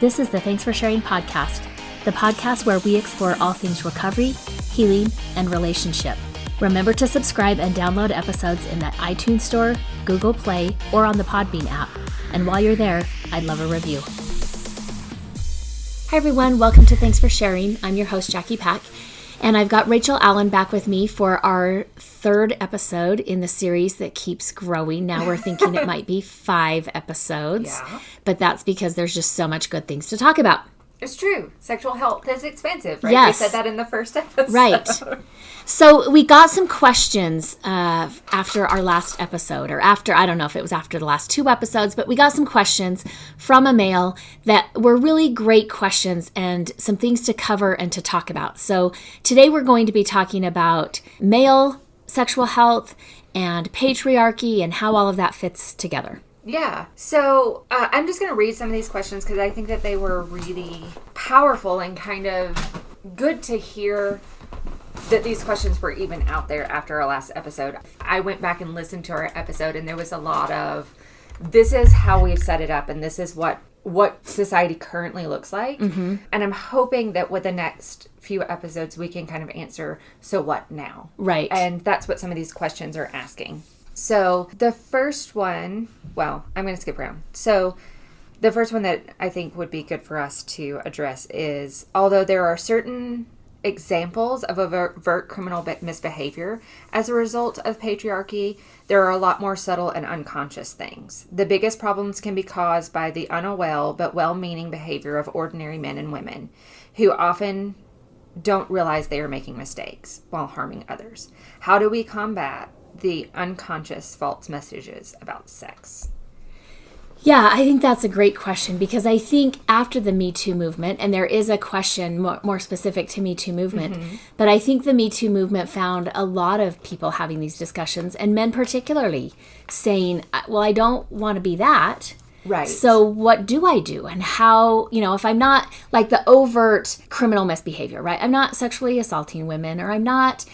This is the Thanks for Sharing podcast, the podcast where we explore all things recovery, healing, and relationship. Remember to subscribe and download episodes in the iTunes Store, Google Play, or on the Podbean app. And while you're there, I'd love a review. Hi everyone, welcome to Thanks for Sharing. I'm your host, Jackie Pack, and I've got Rachel Allen back with me for our third episode in the series that keeps growing. Now we're thinking it might be 5 episodes, but that's because there's just so much good things to talk about. It's true. Sexual health is expensive, right? Yes. We said that in the first episode. Right. So we got some questions after our last episode, or after, I don't know if it was after the last 2 episodes, but we got some questions from a male that were really great questions and some things to cover and to talk about. So today we're going to be talking about male sexual health and patriarchy and how all of that fits together. Yeah. So I'm just going to read some of these questions because I think that they were really powerful and kind of good to hear that these questions were even out there after our last episode. I went back and listened to our episode and there was a lot of, this is how we've set it up and this is what society currently looks like. Mm-hmm. And I'm hoping that with the next few episodes we can kind of answer, so what now? Right. And that's what some of these questions are asking. So the first one, well, I'm going to skip around. So the first one that I think would be good for us to address is, although there are certain examples of overt criminal misbehavior as a result of patriarchy, there are a lot more subtle and unconscious things. The biggest problems can be caused by the unaware but well-meaning behavior of ordinary men and women who often don't realize they are making mistakes while harming others. How do we combat the unconscious false messages about sex? Yeah, I think that's a great question because I think after the Me Too movement, and there is a question more specific to Me Too movement, mm-hmm. but I think the Me Too movement found a lot of people having these discussions, and men particularly, saying, well, I don't want to be that. Right. So what do I do? And how, if I'm not like the overt criminal misbehavior, right? I'm not sexually assaulting women, or I'm not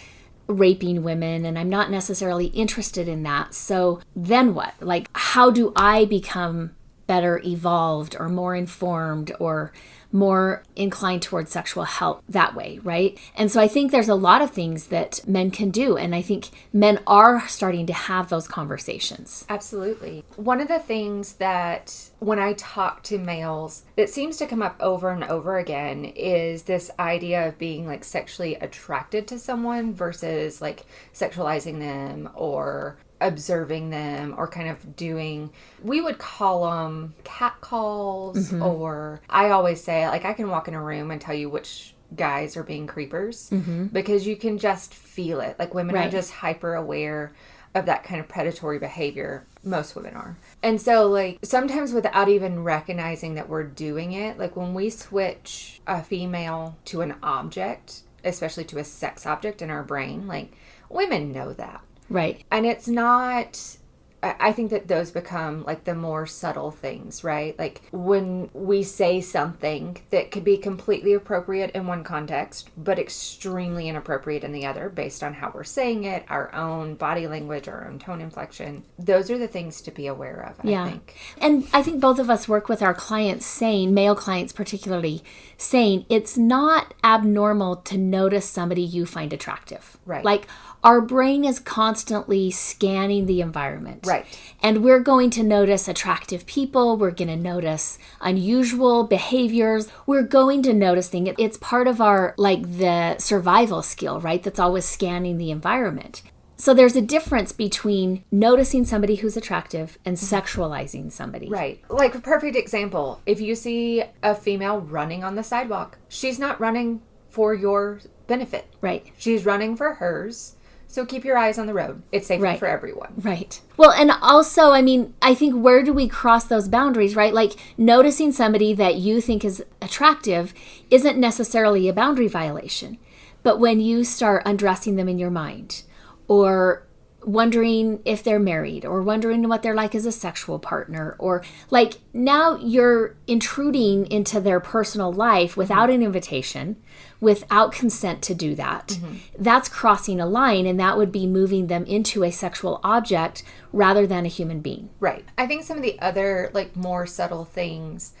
raping women, and I'm not necessarily interested in that. So then what? Like, how do I become better evolved or more informed or more inclined towards sexual health that way, right? And so I think there's a lot of things that men can do, and I think men are starting to have those conversations. Absolutely. One of the things that when I talk to males that seems to come up over and over again is this idea of being like sexually attracted to someone versus like sexualizing them or observing them, or kind of doing, we would call them cat calls, mm-hmm. or I always say, like, I can walk in a room and tell you which guys are being creepers, mm-hmm. because you can just feel it. Like, women right. are just hyper aware of that kind of predatory behavior. Most women are. And so, like, sometimes without even recognizing that we're doing it, like when we switch a female to an object, especially to a sex object in our brain, like, women know that. Right. And it's not, I think that those become like the more subtle things, right? Like when we say something that could be completely appropriate in one context, but extremely inappropriate in the other based on how we're saying it, our own body language, our own tone inflection. Those are the things to be aware of, I think. And I think both of us work with our clients saying, male clients particularly, saying it's not abnormal to notice somebody you find attractive. Right. Like, our brain is constantly scanning the environment. Right. And we're going to notice attractive people. We're going to notice unusual behaviors. We're going to notice things. It's part of our, like, the survival skill, right? That's always scanning the environment. So there's a difference between noticing somebody who's attractive and sexualizing somebody. Right. Like a perfect example. If you see a female running on the sidewalk, she's not running for your benefit. Right. She's running for hers. So keep your eyes on the road. It's safer right. for everyone. Right. Well, and also, I mean, I think where do we cross those boundaries, right? Like noticing somebody that you think is attractive isn't necessarily a boundary violation. But when you start undressing them in your mind, or wondering if they're married, or wondering what they're like as a sexual partner, or like now you're intruding into their personal life without an invitation, without consent to do that. Mm-hmm. That's crossing a line, and that would be moving them into a sexual object rather than a human being. Right. I think some of the other like more subtle things,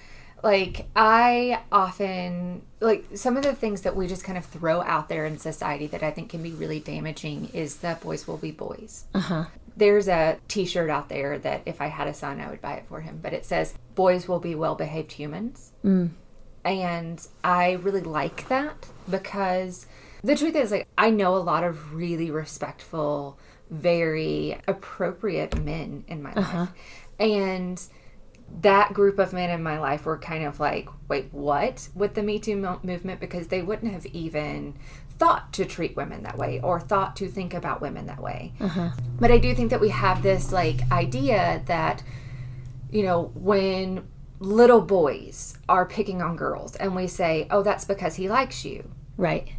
Like, I often, like, some of the things that we just kind of throw out there in society that I think can be really damaging is that boys will be boys. There's a t-shirt out there that if I had a son, I would buy it for him. But it says, boys will be well-behaved humans. And I really like that because the truth is, like, I know a lot of really respectful, very appropriate men in my life. And that group of men in my life were kind of like, wait, what? With the Me Too movement, because they wouldn't have even thought to treat women that way or thought to think about women that way. But I do think that we have this, like, idea that, you know, when little boys are picking on girls and we say, oh, that's because he likes you. Right.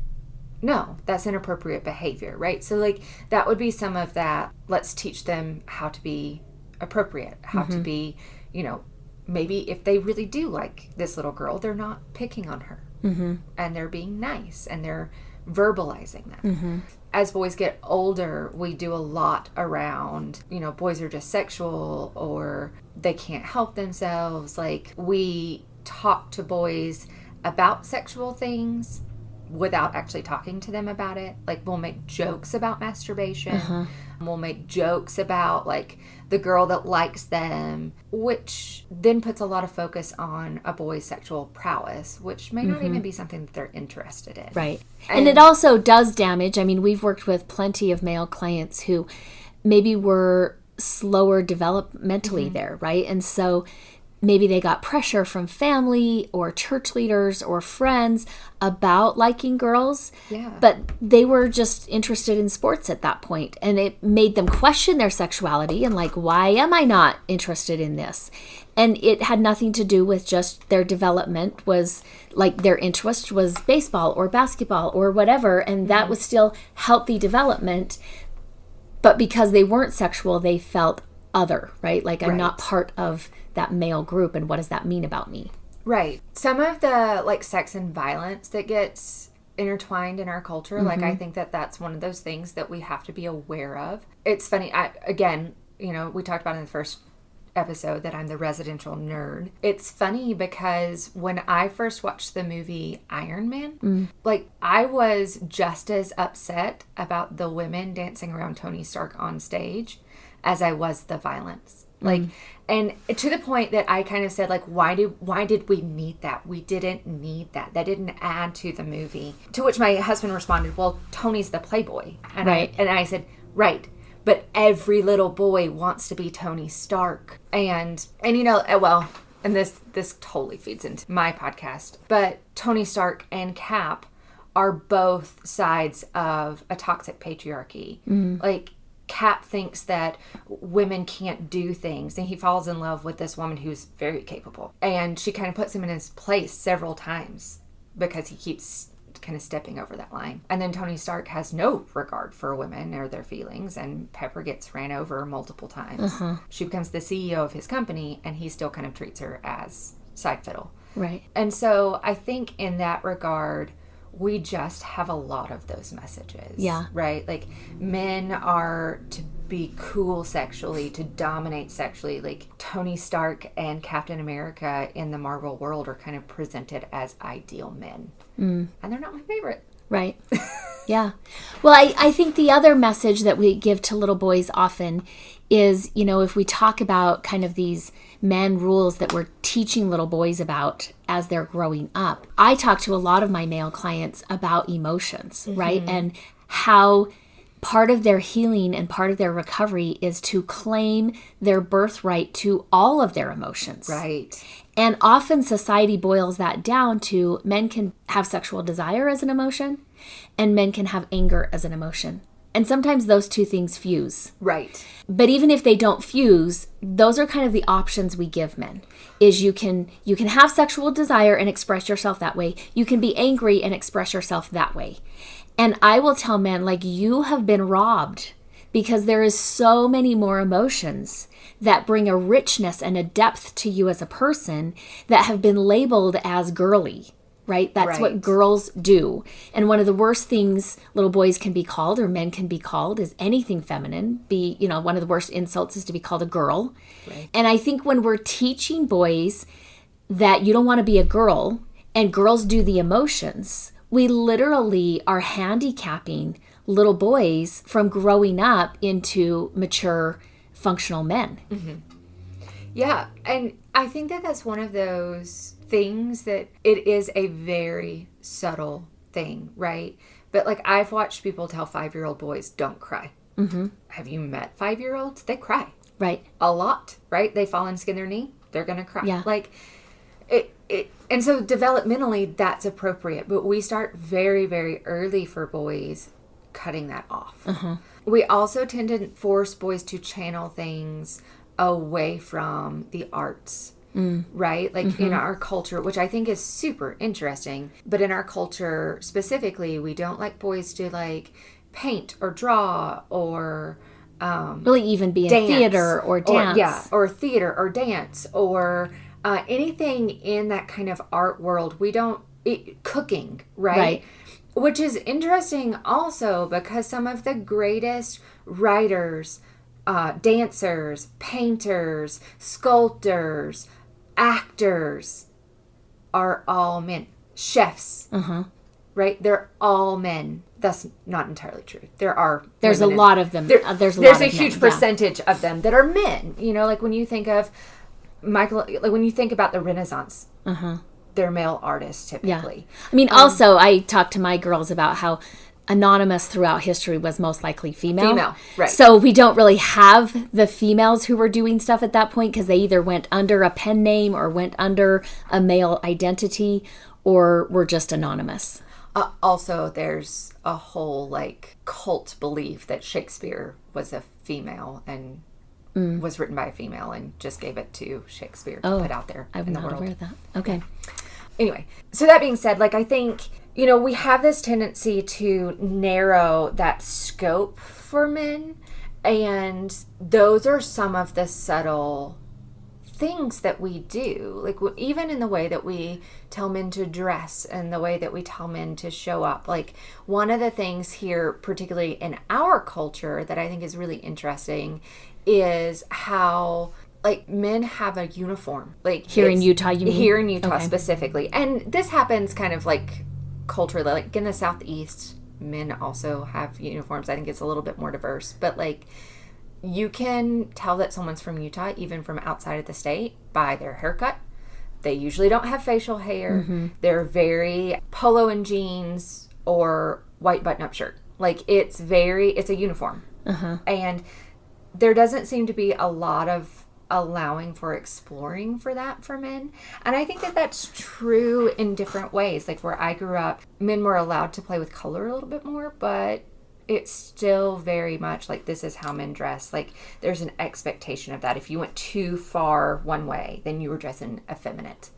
No, that's inappropriate behavior, right? So, like, that would be some of that. Let's teach them how to be appropriate, how to be, you know, maybe if they really do like this little girl, they're not picking on her. And they're being nice and they're verbalizing that. As boys get older, we do a lot around, you know, boys are just sexual or they can't help themselves. Like, we talk to boys about sexual things without actually talking to them about it. Like, we'll make jokes about masturbation. We'll make jokes about, like, the girl that likes them, which then puts a lot of focus on a boy's sexual prowess, which may not even be something that they're interested in. Right. And it also does damage. I mean, we've worked with plenty of male clients who maybe were slower developmentally there, right? And so maybe they got pressure from family or church leaders or friends about liking girls, but they were just interested in sports at that point, and it made them question their sexuality and, like, why am I not interested in this? And it had nothing to do with just their development, was like their interest was baseball or basketball or whatever, and that was still healthy development, but because they weren't sexual, they felt other, right? Like, I'm not part of that male group, and what does that mean about me? Right. Some of the, like, sex and violence that gets intertwined in our culture, like, I think that that's one of those things that we have to be aware of. It's funny, again, you know, we talked about in the first episode that I'm the residential nerd. It's funny because when I first watched the movie Iron Man, like, I was just as upset about the women dancing around Tony Stark on stage as I was the violence. Like, and to the point that I kind of said, like, why did we need that? We didn't need that. That didn't add to the movie. To which my husband responded, well, Tony's the playboy. And I said, right. But every little boy wants to be Tony Stark. And you know, well, and this totally feeds into my podcast, but Tony Stark and Cap are both sides of a toxic patriarchy. Like, Cap thinks that women can't do things, and he falls in love with this woman who's very capable, and she kind of puts him in his place several times because he keeps kind of stepping over that line. And then Tony Stark has no regard for women or their feelings, and Pepper gets ran over multiple times. She becomes the CEO of his company, and he still kind of treats her as side fiddle. Right. And so I think in that regard, we just have a lot of those messages. Yeah. Right? Like, men are to be cool sexually, to dominate sexually. Like, Tony Stark and Captain America in the Marvel world are kind of presented as ideal men. And they're not my favorite. Right. Yeah. Well, I think the other message that we give to little boys often is, you know, if we talk about kind of these man rules that we're teaching little boys about as they're growing up, I talk to a lot of my male clients about emotions, right? And how part of their healing and part of their recovery is to claim their birthright to all of their emotions. Right. And often society boils that down to men can have sexual desire as an emotion and men can have anger as an emotion. And sometimes those two things fuse. Right. But even if they don't fuse, those are kind of the options we give men. Is you can have sexual desire and express yourself that way. You can be angry and express yourself that way. And I will tell men, like, you have been robbed, because there is so many more emotions that bring a richness and a depth to you as a person that have been labeled as girly. Right? That's what girls do. And one of the worst things little boys can be called, or men can be called, is anything feminine. One of the worst insults is to be called a girl. Right. And I think when we're teaching boys that you don't want to be a girl and girls do the emotions, we literally are handicapping little boys from growing up into mature, functional men. Mm-hmm. Yeah, and I think that that's one of those things that it is a very subtle thing, right? But like I've watched people tell 5-year-old boys, don't cry. Mm-hmm. Have you met 5-year-olds? They cry. Right. A lot, right? They fall and skin their knee. They're going to cry. Yeah. Like and so developmentally that's appropriate, but we start very, very early for boys cutting that off. Uh-huh. We also tend to force boys to channel things away from the arts, right? Like in our culture, which I think is super interesting, but in our culture specifically, we don't like boys to like paint or draw or really even be in theater or dance. Or theater or dance or anything in that kind of art world. We don't, cooking, right? Which is interesting also because some of the greatest writers, dancers, painters, sculptors, actors are all men. Chefs, right? They're all men. That's not entirely true. There's a lot of them. There's a huge percentage of them that are men. You know, like when you think of when you think about the Renaissance, they're male artists typically. Yeah. I mean, also, I talk to my girls about how anonymous throughout history was most likely female. Right. So we don't really have the females who were doing stuff at that point because they either went under a pen name or went under a male identity or were just anonymous. Also, there's a whole like cult belief that Shakespeare was a female and was written by a female and just gave it to Shakespeare to put out there in the world. I'm not aware of that. Okay. Anyway, so that being said, like I think, you know, we have this tendency to narrow that scope for men, and those are some of the subtle things that we do, like even in the way that we tell men to dress and the way that we tell men to show up. Like one of the things here, particularly in our culture, that I think is really interesting is how like men have a uniform. Like here in Utah, you mean? Here in Utah specifically. And this happens kind of like culturally, like in the Southeast, men also have uniforms. I think it's a little bit more diverse, but like you can tell that someone's from Utah, even from outside of the state, by their haircut. They usually don't have facial hair. They're very polo and jeans or white button-up shirt. Like it's a uniform. And there doesn't seem to be a lot of allowing for exploring for that for men. And I think that that's true in different ways. Like where I grew up, men were allowed to play with color a little bit more, but it's still very much like this is how men dress. Like there's an expectation of that. If you went too far one way, then you were dressing effeminate.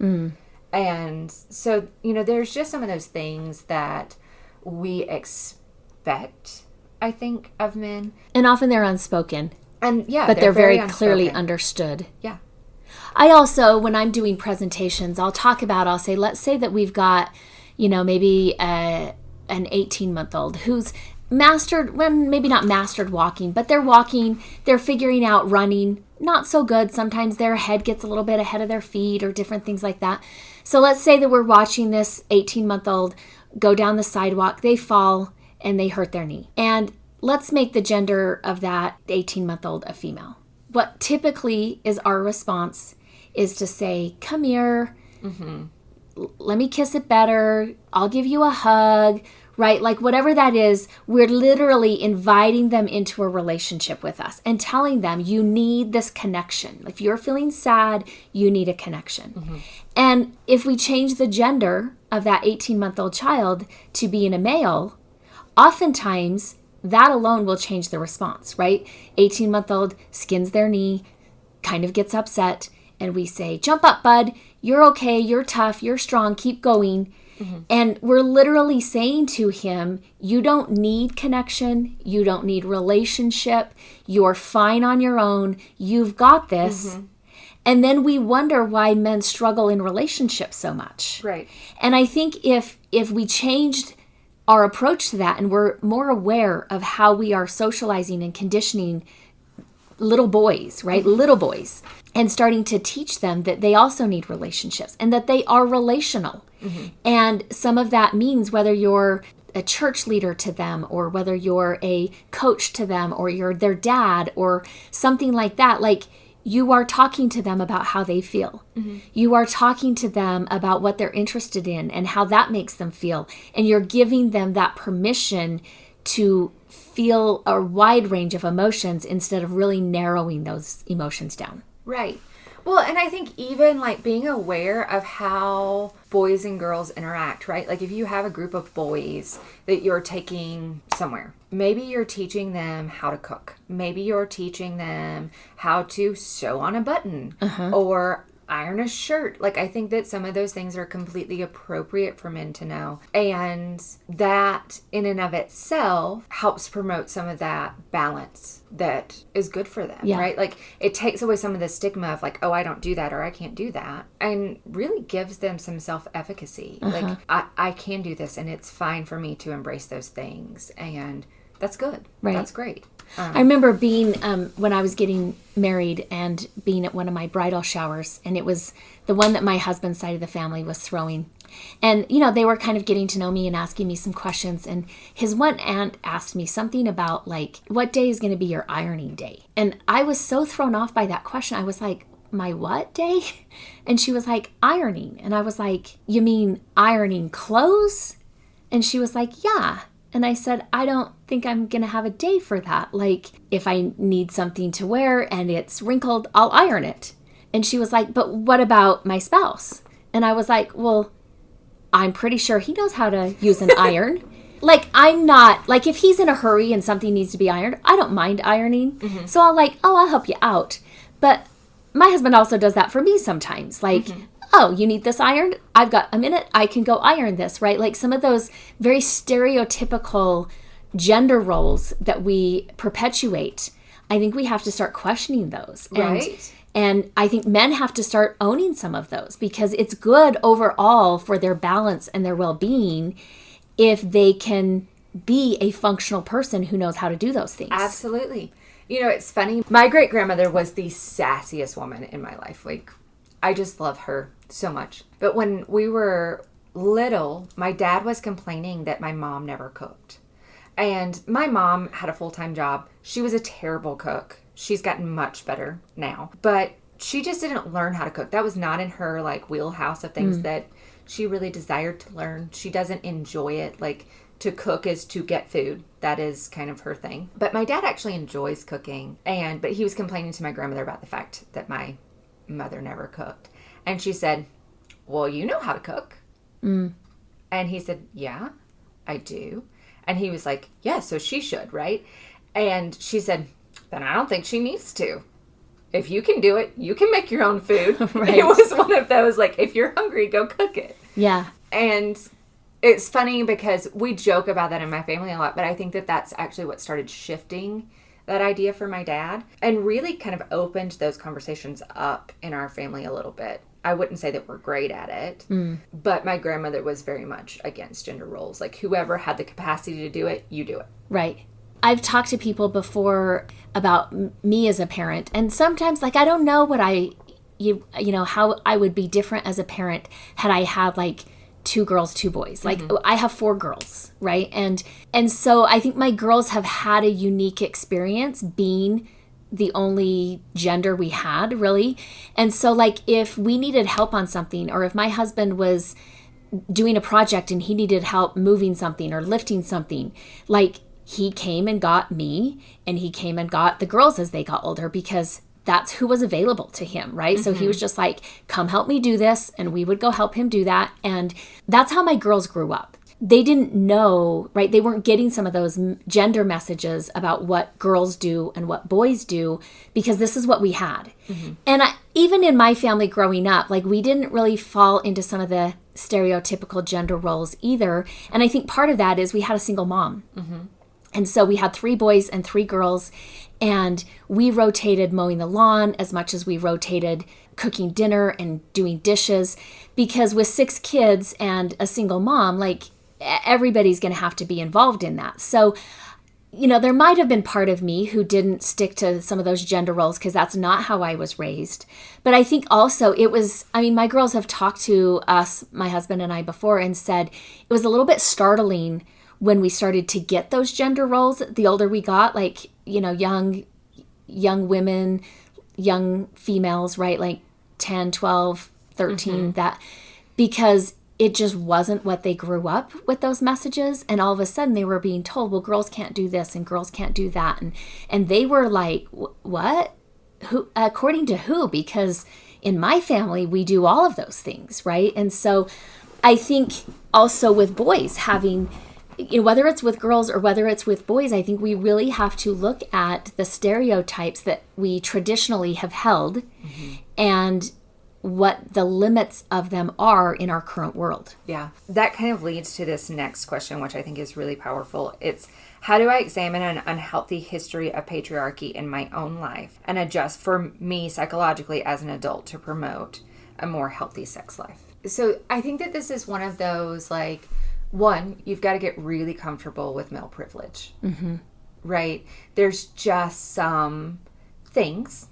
And so, you know, there's just some of those things that we expect, I think, of men. And often they're unspoken. And yeah, but they're very unspoken. clearly understood. Yeah. I also, when I'm doing presentations, I'll say, let's say that we've got, you know, maybe an 18-month-old who's maybe not mastered walking, but they're walking, they're figuring out running, not so good. Sometimes their head gets a little bit ahead of their feet or different things like that. So let's say that we're watching this 18-month-old go down the sidewalk, they fall and they hurt their knee. And let's make the gender of that 18-month-old a female. What typically is our response is to say, come here, let me kiss it better, I'll give you a hug, right? Like whatever that is, we're literally inviting them into a relationship with us and telling them you need this connection. If you're feeling sad, you need a connection. And if we change the gender of that 18-month-old child to being a male, oftentimes that alone will change the response, right? 18-month-old skins their knee, kind of gets upset, and we say, jump up, bud. You're okay. You're tough. You're strong. Keep going. And we're literally saying to him, you don't need connection. You don't need relationship. You're fine on your own. You've got this. And then we wonder why men struggle in relationships so much. Right. And I think if we changed our approach to that and we're more aware of how we are socializing and conditioning little boys, right? Little boys. and starting to teach them that they also need relationships and that they are relational. And some of that means whether you're a church leader to them or whether you're a coach to them or you're their dad or something like that, like you are talking to them about how they feel. You are talking to them about what they're interested in and how that makes them feel. And you're giving them that permission to feel a wide range of emotions instead of really narrowing those emotions down. Right. Well, and I think even like being aware of how boys and girls interact, right? Like if you have a group of boys that you're taking somewhere, maybe you're teaching them how to cook. Maybe you're teaching them how to sew on a button or iron a shirt. Like I think that some of those things are completely appropriate for men to know. And that in and of itself helps promote some of that balance that is good for them, right? Like it takes away some of the stigma of like, oh, I don't do that or I can't do that, and really gives them some self-efficacy. Like I can do this and it's fine for me to embrace those things, and that's good. Right. That's great. I remember being, when I was getting married and being at one of my bridal showers, and it was the one that my husband's side of the family was throwing. And, you know, they were kind of getting to know me and asking me some questions. And his one aunt asked me something about like, what day is going to be your ironing day? And I was so thrown off by that question. I was like, my what day? And she was like, ironing. And I was like, you mean ironing clothes? And she was like, yeah. And I said, I don't think I'm going to have a day for that. Like, if I need something to wear and it's wrinkled, I'll iron it. And she was like, but what about my spouse? And I was like, well, I'm pretty sure he knows how to use an iron. Like, I'm not, like, if he's in a hurry and something needs to be ironed, I don't mind ironing. So I'll help you out. But my husband also does that for me sometimes. Like, oh, you need this ironed? I've got a minute. I can go iron this, right? Like some of those very stereotypical gender roles that we perpetuate, I think we have to start questioning those. Right. And I think men have to start owning some of those because it's good overall for their balance and their well-being if they can be a functional person who knows how to do those things. Absolutely. You know, it's funny. My great-grandmother was the sassiest woman in my life. Like, I just love her so much. But when we were little, my dad was complaining that my mom never cooked. And my mom had a full-time job. She was a terrible cook. She's gotten much better now. But she just didn't learn how to cook. That was not in her, like, wheelhouse of things that she really desired to learn. She doesn't enjoy it. Like, to cook is to get food. That is kind of her thing. But my dad actually enjoys cooking. But he was complaining to my grandmother about the fact that my mother never cooked. And she said, well, you know how to cook. And he said, yeah, I do. And he was like, yeah, so she should, right? And she said, then I don't think she needs to. If you can do it, you can make your own food. Right. It was one of those, like, if you're hungry, go cook it. Yeah. And it's funny because we joke about that in my family a lot, but I think that that's actually what started shifting that idea for my dad and really kind of opened those conversations up in our family a little bit. I wouldn't say that we're great at it, but my grandmother was very much against gender roles. Like, whoever had the capacity to do it, you do it. Right. I've talked to people before about me as a parent, and sometimes, like, I don't know what you know, how I would be different as a parent had I had, like, 2 girls, 2 boys. Like, I have 4 girls, right? And so I think my girls have had a unique experience being the only gender we had, really. And so, like, if we needed help on something, or if my husband was doing a project and he needed help moving something or lifting something, like, he came and got me, and he came and got the girls as they got older, because that's who was available to him, right? So he was just like, come help me do this, and we would go help him do that. And that's how my girls grew up. They didn't know, right? They weren't getting some of those gender messages about what girls do and what boys do, because this is what we had. And even in my family growing up, like, we didn't really fall into some of the stereotypical gender roles either. And I think part of that is we had a single mom. And so we had 3 boys and 3 girls, and we rotated mowing the lawn as much as we rotated cooking dinner and doing dishes, because with 6 kids and a single mom, like, everybody's going to have to be involved in that. So there might have been part of me who didn't stick to some of those gender roles because that's not how I was raised. But I think also my girls have talked to us, my husband and I, before and said it was a little bit startling when we started to get those gender roles the older we got, like, young women, young females, right? Like 10, 12, 13, that, because it just wasn't what they grew up with, those messages. And all of a sudden they were being told, well, girls can't do this and girls can't do that. And they were like, what? Who? According to who? Because in my family, we do all of those things, right? And so I think also with boys having, whether it's with girls or whether it's with boys, I think we really have to look at the stereotypes that we traditionally have held and what the limits of them are in our current world. Yeah. That kind of leads to this next question, which I think is really powerful. It's, how do I examine an unhealthy history of patriarchy in my own life and adjust for me psychologically as an adult to promote a more healthy sex life? So I think that this is one of those, like, one, you've got to get really comfortable with male privilege, right? There's just some things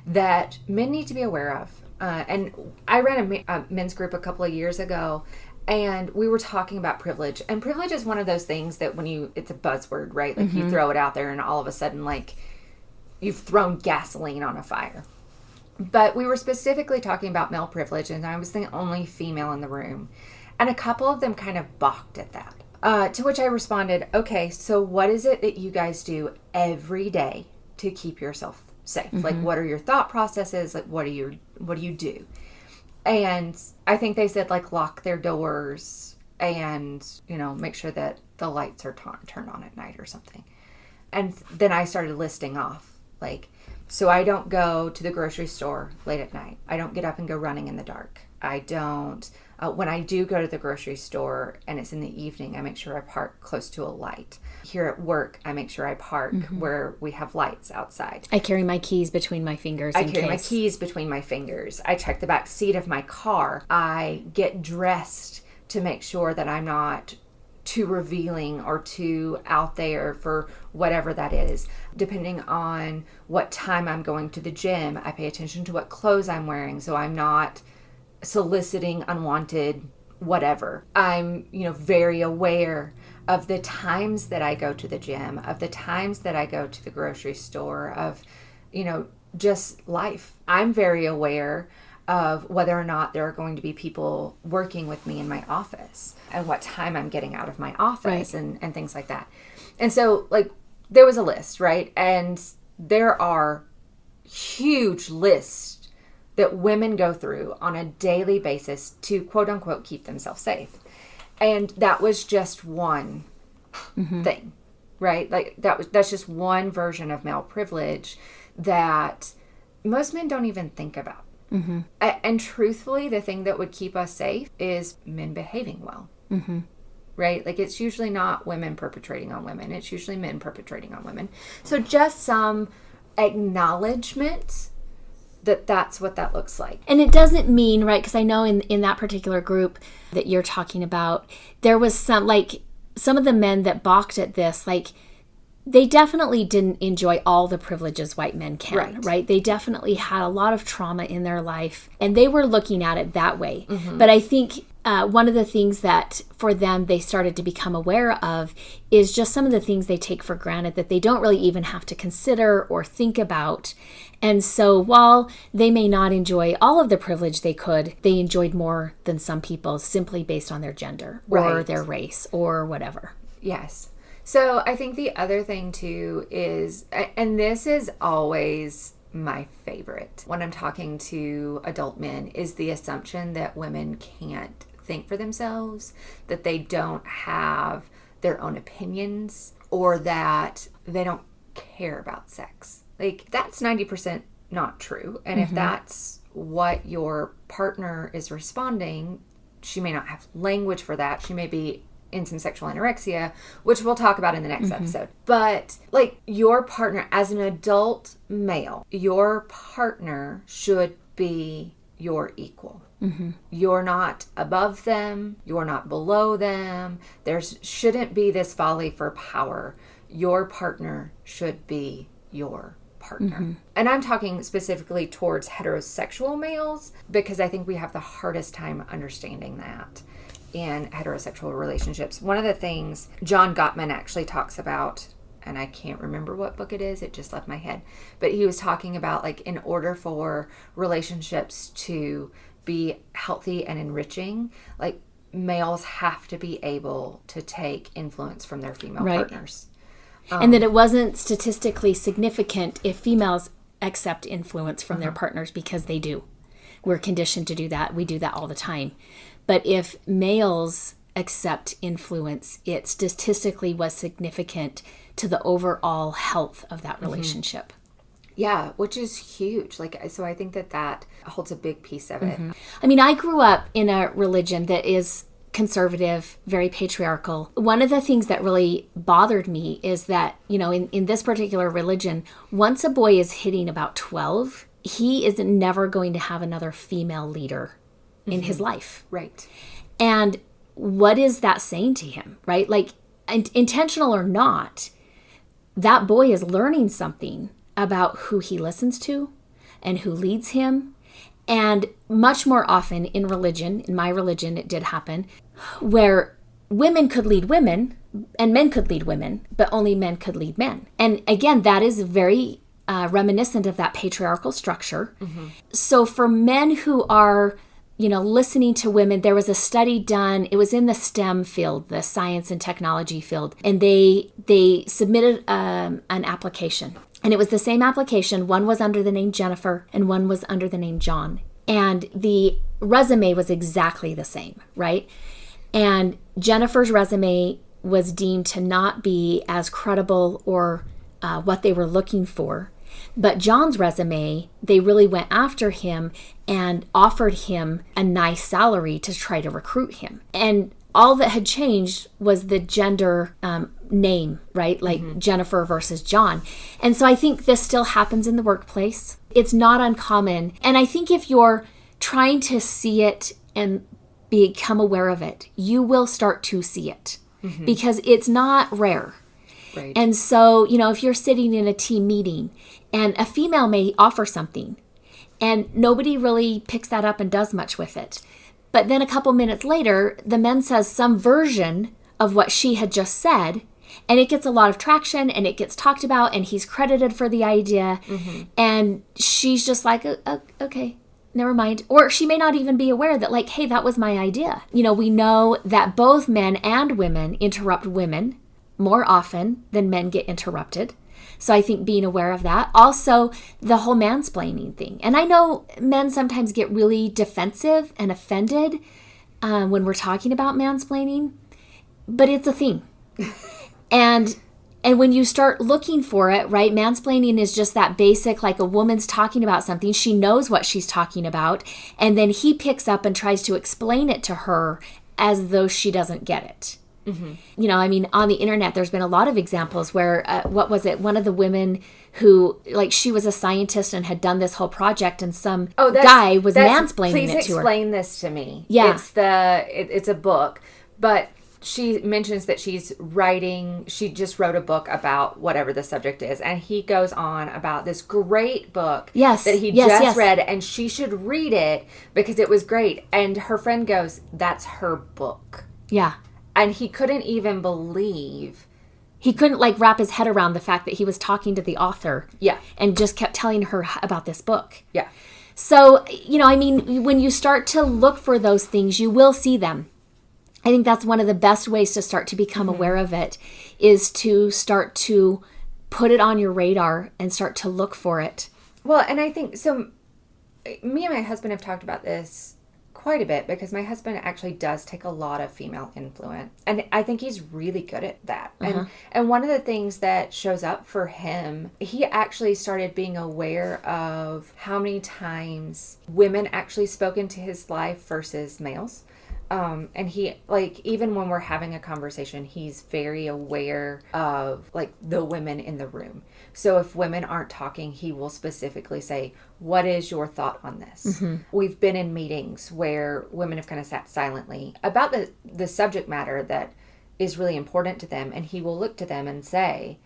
that men need to be aware of. And I ran a men's group a couple of years ago, and we were talking about privilege. And privilege is one of those things that it's a buzzword, right? Like you throw it out there and all of a sudden, like, you've thrown gasoline on a fire. But we were specifically talking about male privilege, and I was the only female in the room. And a couple of them kind of balked at that. To which I responded, okay, so what is it that you guys do every day to keep yourself safe? Like, what are your thought processes? Like, what do you do? And I think they said, like, lock their doors and, make sure that the lights are turned on at night or something. And then I started listing off, like, so I don't go to the grocery store late at night. I don't get up and go running in the dark. I don't, when I do go to the grocery store and it's in the evening, I make sure I park close to a light. Here at work, I make sure I park where we have lights outside. I carry my keys between my fingers. I carry my keys between my fingers. I check the back seat of my car. I get dressed to make sure that I'm not too revealing or too out there for whatever that is. Depending on what time I'm going to the gym, I pay attention to what clothes I'm wearing so I'm not soliciting unwanted whatever. I'm, very aware of the times that I go to the gym, of the times that I go to the grocery store, of, just life. I'm very aware of whether or not there are going to be people working with me in my office and what time I'm getting out of my office, right, and things like that. And so, like, there was a list, right? And there are huge lists that women go through on a daily basis to, quote unquote, keep themselves safe. And that was just one thing, right? Like, that's just one version of male privilege that most men don't even think about. And truthfully, the thing that would keep us safe is men behaving well, right? Like, it's usually not women perpetrating on women. It's usually men perpetrating on women. So just some acknowledgement that that's what that looks like. And it doesn't mean, right, because I know in that particular group that you're talking about, there was some of the men that balked at this, like, they definitely didn't enjoy all the privileges white men can, right? They definitely had a lot of trauma in their life, and they were looking at it that way. But I think one of the things that for them they started to become aware of is just some of the things they take for granted that they don't really even have to consider or think about. And so while they may not enjoy all of the privilege they enjoyed more than some people simply based on their gender or their race or whatever. Yes. So I think the other thing too is, and this is always my favorite when I'm talking to adult men, is the assumption that women can't think for themselves, that they don't have their own opinions, or that they don't care about sex. Like, that's 90% not true. And if that's what your partner is responding, she may not have language for that. She may be in some sexual anorexia, which we'll talk about in the next episode. But, like, your partner, as an adult male, your partner should be your equal. You're not above them. You're not below them. There shouldn't be this volley for power. your partner should be your partner. And I'm talking specifically towards heterosexual males, because I think we have the hardest time understanding that in heterosexual relationships. One of the things John Gottman actually talks about, and I can't remember what book it is, it just left my head, but he was talking about, like, in order for relationships to be healthy and enriching, like, males have to be able to take influence from their female partners. And that it wasn't statistically significant if females accept influence from their partners, because they do. We're conditioned to do that. We do that all the time. But if males accept influence, it statistically was significant to the overall health of that relationship. Yeah, which is huge. Like, so I think that holds a big piece of it. I mean, I grew up in a religion that is conservative, very patriarchal. One of the things that really bothered me is that, you know, in this particular religion, once a boy is hitting about 12, he is never going to have another female leader in his life. Right. And what is that saying to him, right? Like, intentional or not, that boy is learning something about who he listens to and who leads him. And much more often in religion, in my religion, it did happen, where women could lead women and men could lead women, but only men could lead men. And again, that is very reminiscent of that patriarchal structure. So for men who are, you know, listening to women, there was a study done, it was in the STEM field, the science and technology field, and they submitted an application. And it was the same application. One was under the name Jennifer and one was under the name John. And the resume was exactly the same, right? And Jennifer's resume was deemed to not be as credible or what they were looking for. But John's resume, they really went after him and offered him a nice salary to try to recruit him. And all that had changed was the gender name, right? Like Jennifer versus John. And so I think this still happens in the workplace. It's not uncommon. And I think if you're trying to see it and become aware of it, you will start to see it because it's not rare. Right. And so, you know, if you're sitting in a team meeting and a female may offer something and nobody really picks that up and does much with it, but then a couple minutes later, the man says some version of what she had just said, and it gets a lot of traction and it gets talked about and he's credited for the idea. And she's just like, okay, never mind. Or she may not even be aware that, like, hey, that was my idea. You know, we know that both men and women interrupt women more often than men get interrupted. So I think being aware of that. Also, the whole mansplaining thing. And I know men sometimes get really defensive and offended when we're talking about mansplaining, but it's a thing. And when you start looking for it, right, mansplaining is just that basic, like a woman's talking about something, she knows what she's talking about, and then he picks up and tries to explain it to her as though she doesn't get it. You know, I mean, on the internet, there's been a lot of examples where, what was it? One of the women who, like, she was a scientist and had done this whole project, and some guy was mansplaining it to her. Please explain this to me. Yeah. It's a book, but she mentions that she just wrote a book about whatever the subject is, and he goes on about this great book that he just read, and she should read it because it was great. And her friend goes, that's her book. Yeah. And he couldn't even believe. He couldn't, like, wrap his head around the fact that he was talking to the author. Yeah. And just kept telling her about this book. Yeah. So, you know, I mean, when you start to look for those things, you will see them. I think that's one of the best ways to start to become aware of it, is to start to put it on your radar and start to look for it. Well, and I think, so me and my husband have talked about this quite a bit, because my husband actually does take a lot of female influence, and I think he's really good at that. And one of the things that shows up for him, he actually started being aware of how many times women actually spoke into his life versus males. And he, like, even when we're having a conversation, he's very aware of, like, the women in the room. So if women aren't talking, he will specifically say, what is your thought on this? We've been in meetings where women have kind of sat silently about the subject matter that is really important to them, and he will look to them and say,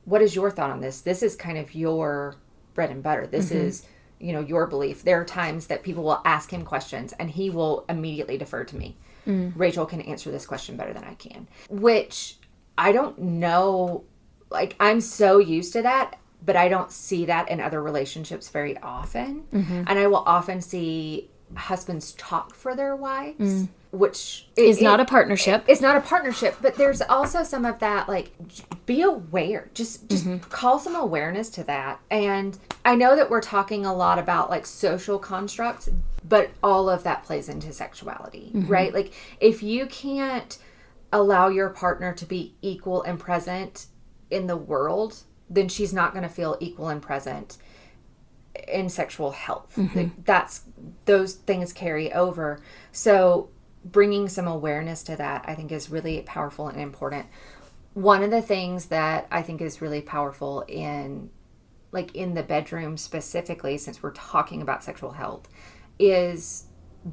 what is your thought on this? This is kind of your bread and butter. This is, your belief. There are times that people will ask him questions and he will immediately defer to me. Rachel can answer this question better than I can, which I don't know. Like, I'm so used to that, but I don't see that in other relationships very often. And I will often see husbands talk for their wives, which is not a partnership. It's not a partnership, but there's also some of that, like, be aware. Just call some awareness to that. And I know that we're talking a lot about, like, social constructs, but all of that plays into sexuality, right? Like, if you can't allow your partner to be equal and present in the world, then she's not going to feel equal and present in sexual health. Like, those things carry over. So bringing some awareness to that, I think, is really powerful and important. One of the things that I think is really powerful in the bedroom specifically, since we're talking about sexual health, is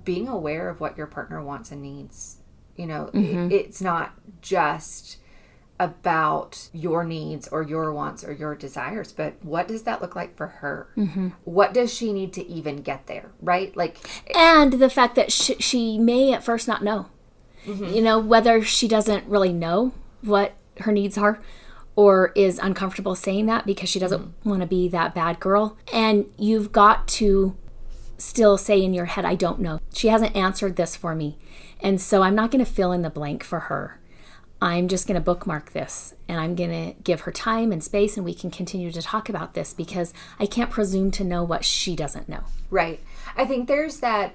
being aware of what your partner wants and needs. It's not just about your needs or your wants or your desires, but what does that look like for her? What does she need to even get there, right? And the fact that she may at first not know, whether she doesn't really know what her needs are or is uncomfortable saying that because she doesn't want to be that bad girl. And you've got to still say in your head, I don't know. She hasn't answered this for me. And so I'm not going to fill in the blank for her. I'm just going to bookmark this, and I'm going to give her time and space, and we can continue to talk about this because I can't presume to know what she doesn't know. Right. I think there's that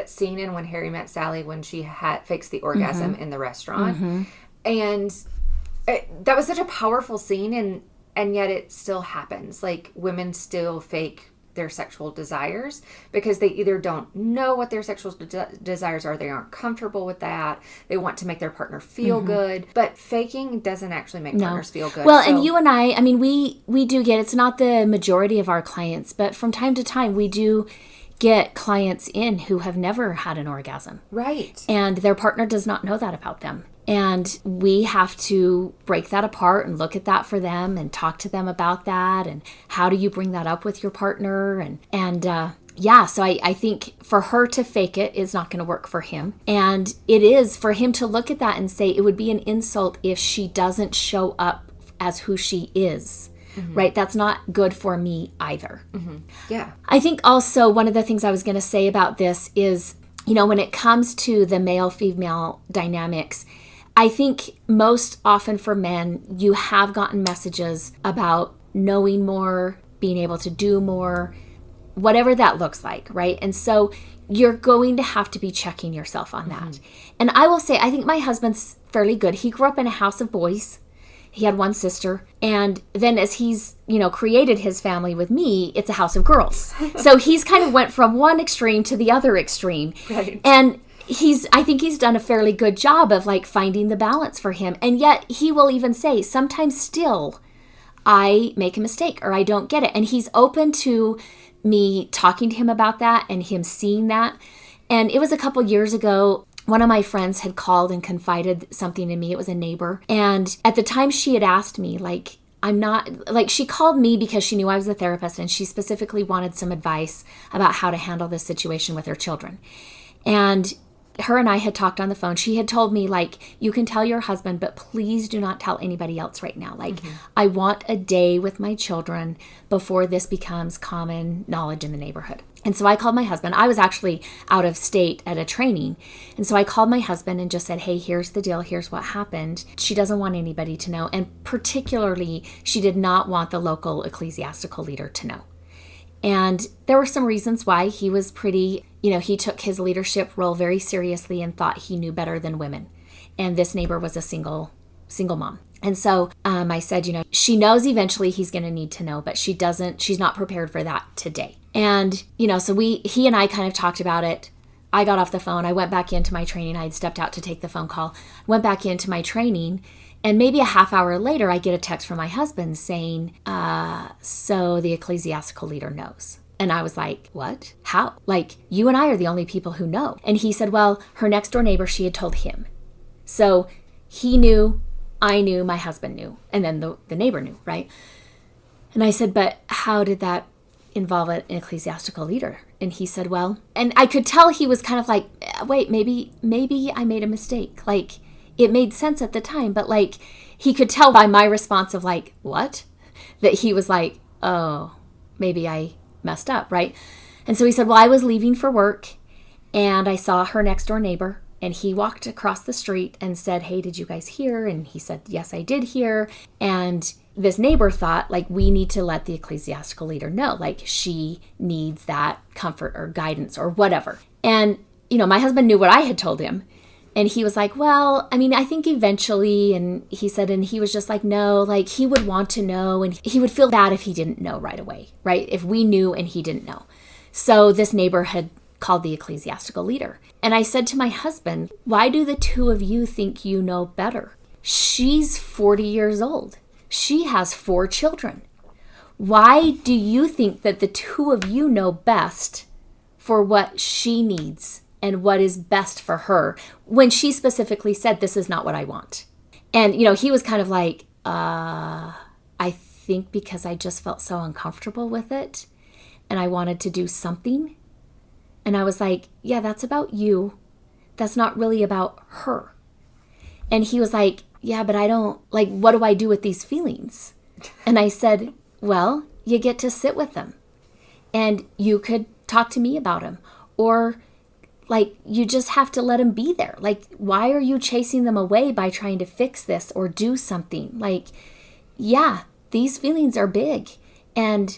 scene in When Harry Met Sally when she fakes the orgasm in the restaurant. And that was such a powerful scene, and yet it still happens. Like, women still fake their sexual desires because they either don't know what their sexual desires are, they aren't comfortable with that, they want to make their partner feel good, but faking doesn't actually make partners feel good. Well, and you and I mean, we do get, it's not the majority of our clients, but from time to time we do get clients in who have never had an orgasm. Right. And their partner does not know that about them. And we have to break that apart and look at that for them and talk to them about that. And how do you bring that up with your partner? So I think for her to fake it is not going to work for him. And it is for him to look at that and say it would be an insult if she doesn't show up as who she is. Right? That's not good for me either. Yeah. I think also one of the things I was going to say about this is, when it comes to the male-female dynamics, I think most often for men, you have gotten messages about knowing more, being able to do more, whatever that looks like, right? And so you're going to have to be checking yourself on that. And I will say, I think my husband's fairly good. He grew up in a house of boys. He had one sister. And then as he's, created his family with me, it's a house of girls. So he's kind of went from one extreme to the other extreme. Right. And I think he's done a fairly good job of finding the balance for him. And yet he will even say, sometimes still I make a mistake or I don't get it. And he's open to me talking to him about that and him seeing that. And it was a couple years ago, one of my friends had called and confided something to me. It was a neighbor. And at the time she had asked me, she called me because she knew I was a therapist and she specifically wanted some advice about how to handle this situation with her children. And her and I had talked on the phone. She had told me, you can tell your husband, but please do not tell anybody else right now. I want a day with my children before this becomes common knowledge in the neighborhood. And so I called my husband. I was actually out of state at a training. And so I called my husband and just said, hey, here's the deal. Here's what happened. She doesn't want anybody to know. And particularly, she did not want the local ecclesiastical leader to know. And there were some reasons why. He was pretty, he took his leadership role very seriously and thought he knew better than women. And this neighbor was a single mom. And so I said, she knows eventually he's going to need to know, but she's not prepared for that today. And, so he and I kind of talked about it. I got off the phone. I went back into my training. I had stepped out to take the phone call, went back into my training. And maybe a half hour later, I get a text from my husband saying, so the ecclesiastical leader knows. And I was like, what? How? You and I are the only people who know. And he said, well, her next door neighbor, she had told him. So He knew, I knew, my husband knew, and then the neighbor knew, right? And I said, but how did that involve an ecclesiastical leader? And he said, well, and I could tell he was kind of like, wait, maybe I made a mistake. Like, it made sense at the time, but like, he could tell by my response of like, what? That he was like, oh, maybe I messed up, right? And so he said, well, I was leaving for work and I saw her next door neighbor, and he walked across the street and said, hey, did you guys hear? And he said, yes, I did hear. And this neighbor thought, like, we need to let the ecclesiastical leader know, like, she needs that comfort or guidance or whatever. And, my husband knew what I had told him. And he was like, well, I mean, I think eventually, and he said, and he was just like, no, like, he would want to know, and he would feel bad if he didn't know right away, right? If we knew and he didn't know. So this neighbor had called the ecclesiastical leader. And I said to my husband, why do the two of you think you know better? She's 40 years old. She has 4 children. Why do you think that the two of you know best for what she needs and what is best for her when she specifically said, this is not what I want? And, he was kind of like, I think because I just felt so uncomfortable with it and I wanted to do something. And I was like, yeah, that's about you. That's not really about her. And he was like, yeah, but I don't, like, what do I do with these feelings? And I said, well, you get to sit with them and you could talk to me about them, or like, you just have to let them be there. Like, why are you chasing them away by trying to fix this or do something? Like, yeah, these feelings are big and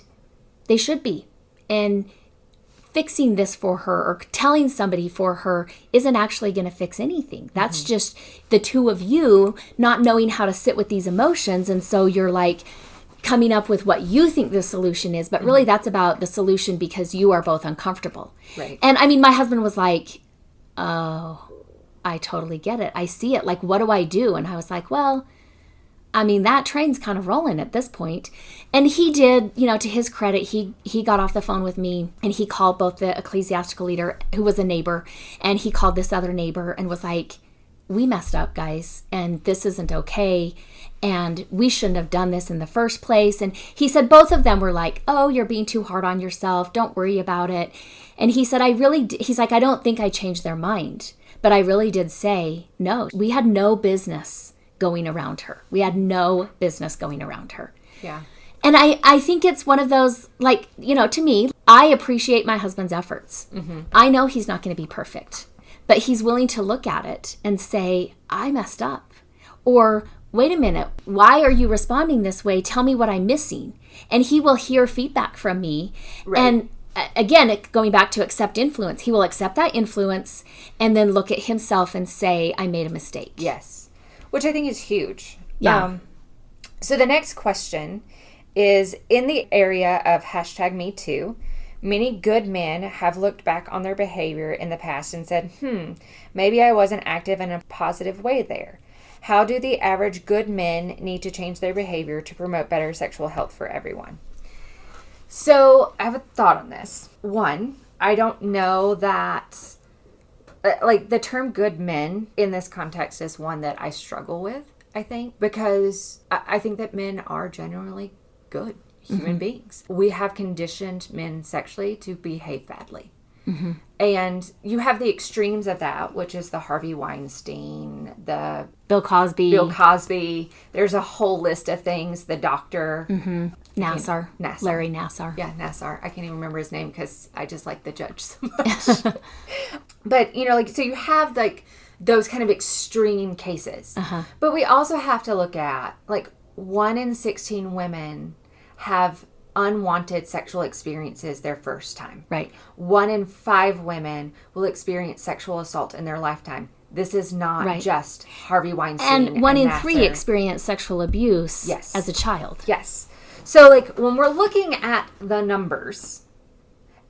they should be. And fixing this for her or telling somebody for her isn't actually going to fix anything. That's just the two of you not knowing how to sit with these emotions. And so you're like coming up with what you think the solution is, but really that's about the solution because you are both uncomfortable. Right. And I mean, my husband was like, oh, I totally get it. I see it. Like, what do I do? And I was like, well, I mean, that train's kind of rolling at this point. And he did, to his credit, he got off the phone with me and he called both the ecclesiastical leader, who was a neighbor, and he called this other neighbor and was like, we messed up, guys, and this isn't okay. And we shouldn't have done this in the first place. And he said both of them were like, oh, you're being too hard on yourself. Don't worry about it. And he said, he's like, I don't think I changed their mind, but I really did say, no, we had no business going around her. We had no business going around her. Yeah. And I think it's one of those, like, to me, I appreciate my husband's efforts. Mm-hmm. I know he's not going to be perfect, but he's willing to look at it and say, I messed up. Or, wait a minute, why are you responding this way? Tell me what I'm missing. And he will hear feedback from me. Right. And again, going back to accept influence, he will accept that influence and then look at himself and say, I made a mistake. Yes. Which I think is huge. Yeah. So the next question is, in the area of #MeToo, many good men have looked back on their behavior in the past and said, maybe I wasn't active in a positive way there. How do the average good men need to change their behavior to promote better sexual health for everyone? So I have a thought on this. One, I don't know that... like, the term good men in this context is one that I struggle with, I think, because I think that men are generally good human beings. We have conditioned men sexually to behave badly. Mm-hmm. And you have the extremes of that, which is the Harvey Weinstein, the Bill Cosby. There's a whole list of things. The doctor. Mm-hmm. Nassar. Larry Nassar. Yeah, Nassar. I can't even remember his name because I just like the judge so much. But, so you have, like, those kind of extreme cases. Uh-huh. But we also have to look at, like, 1 in 16 women have unwanted sexual experiences their first time. Right. 1 in 5 women will experience sexual assault in their lifetime. This is not just Harvey Weinstein. And 1 in Nassar. 3 experience sexual abuse as a child. Yes. So, like, when we're looking at the numbers,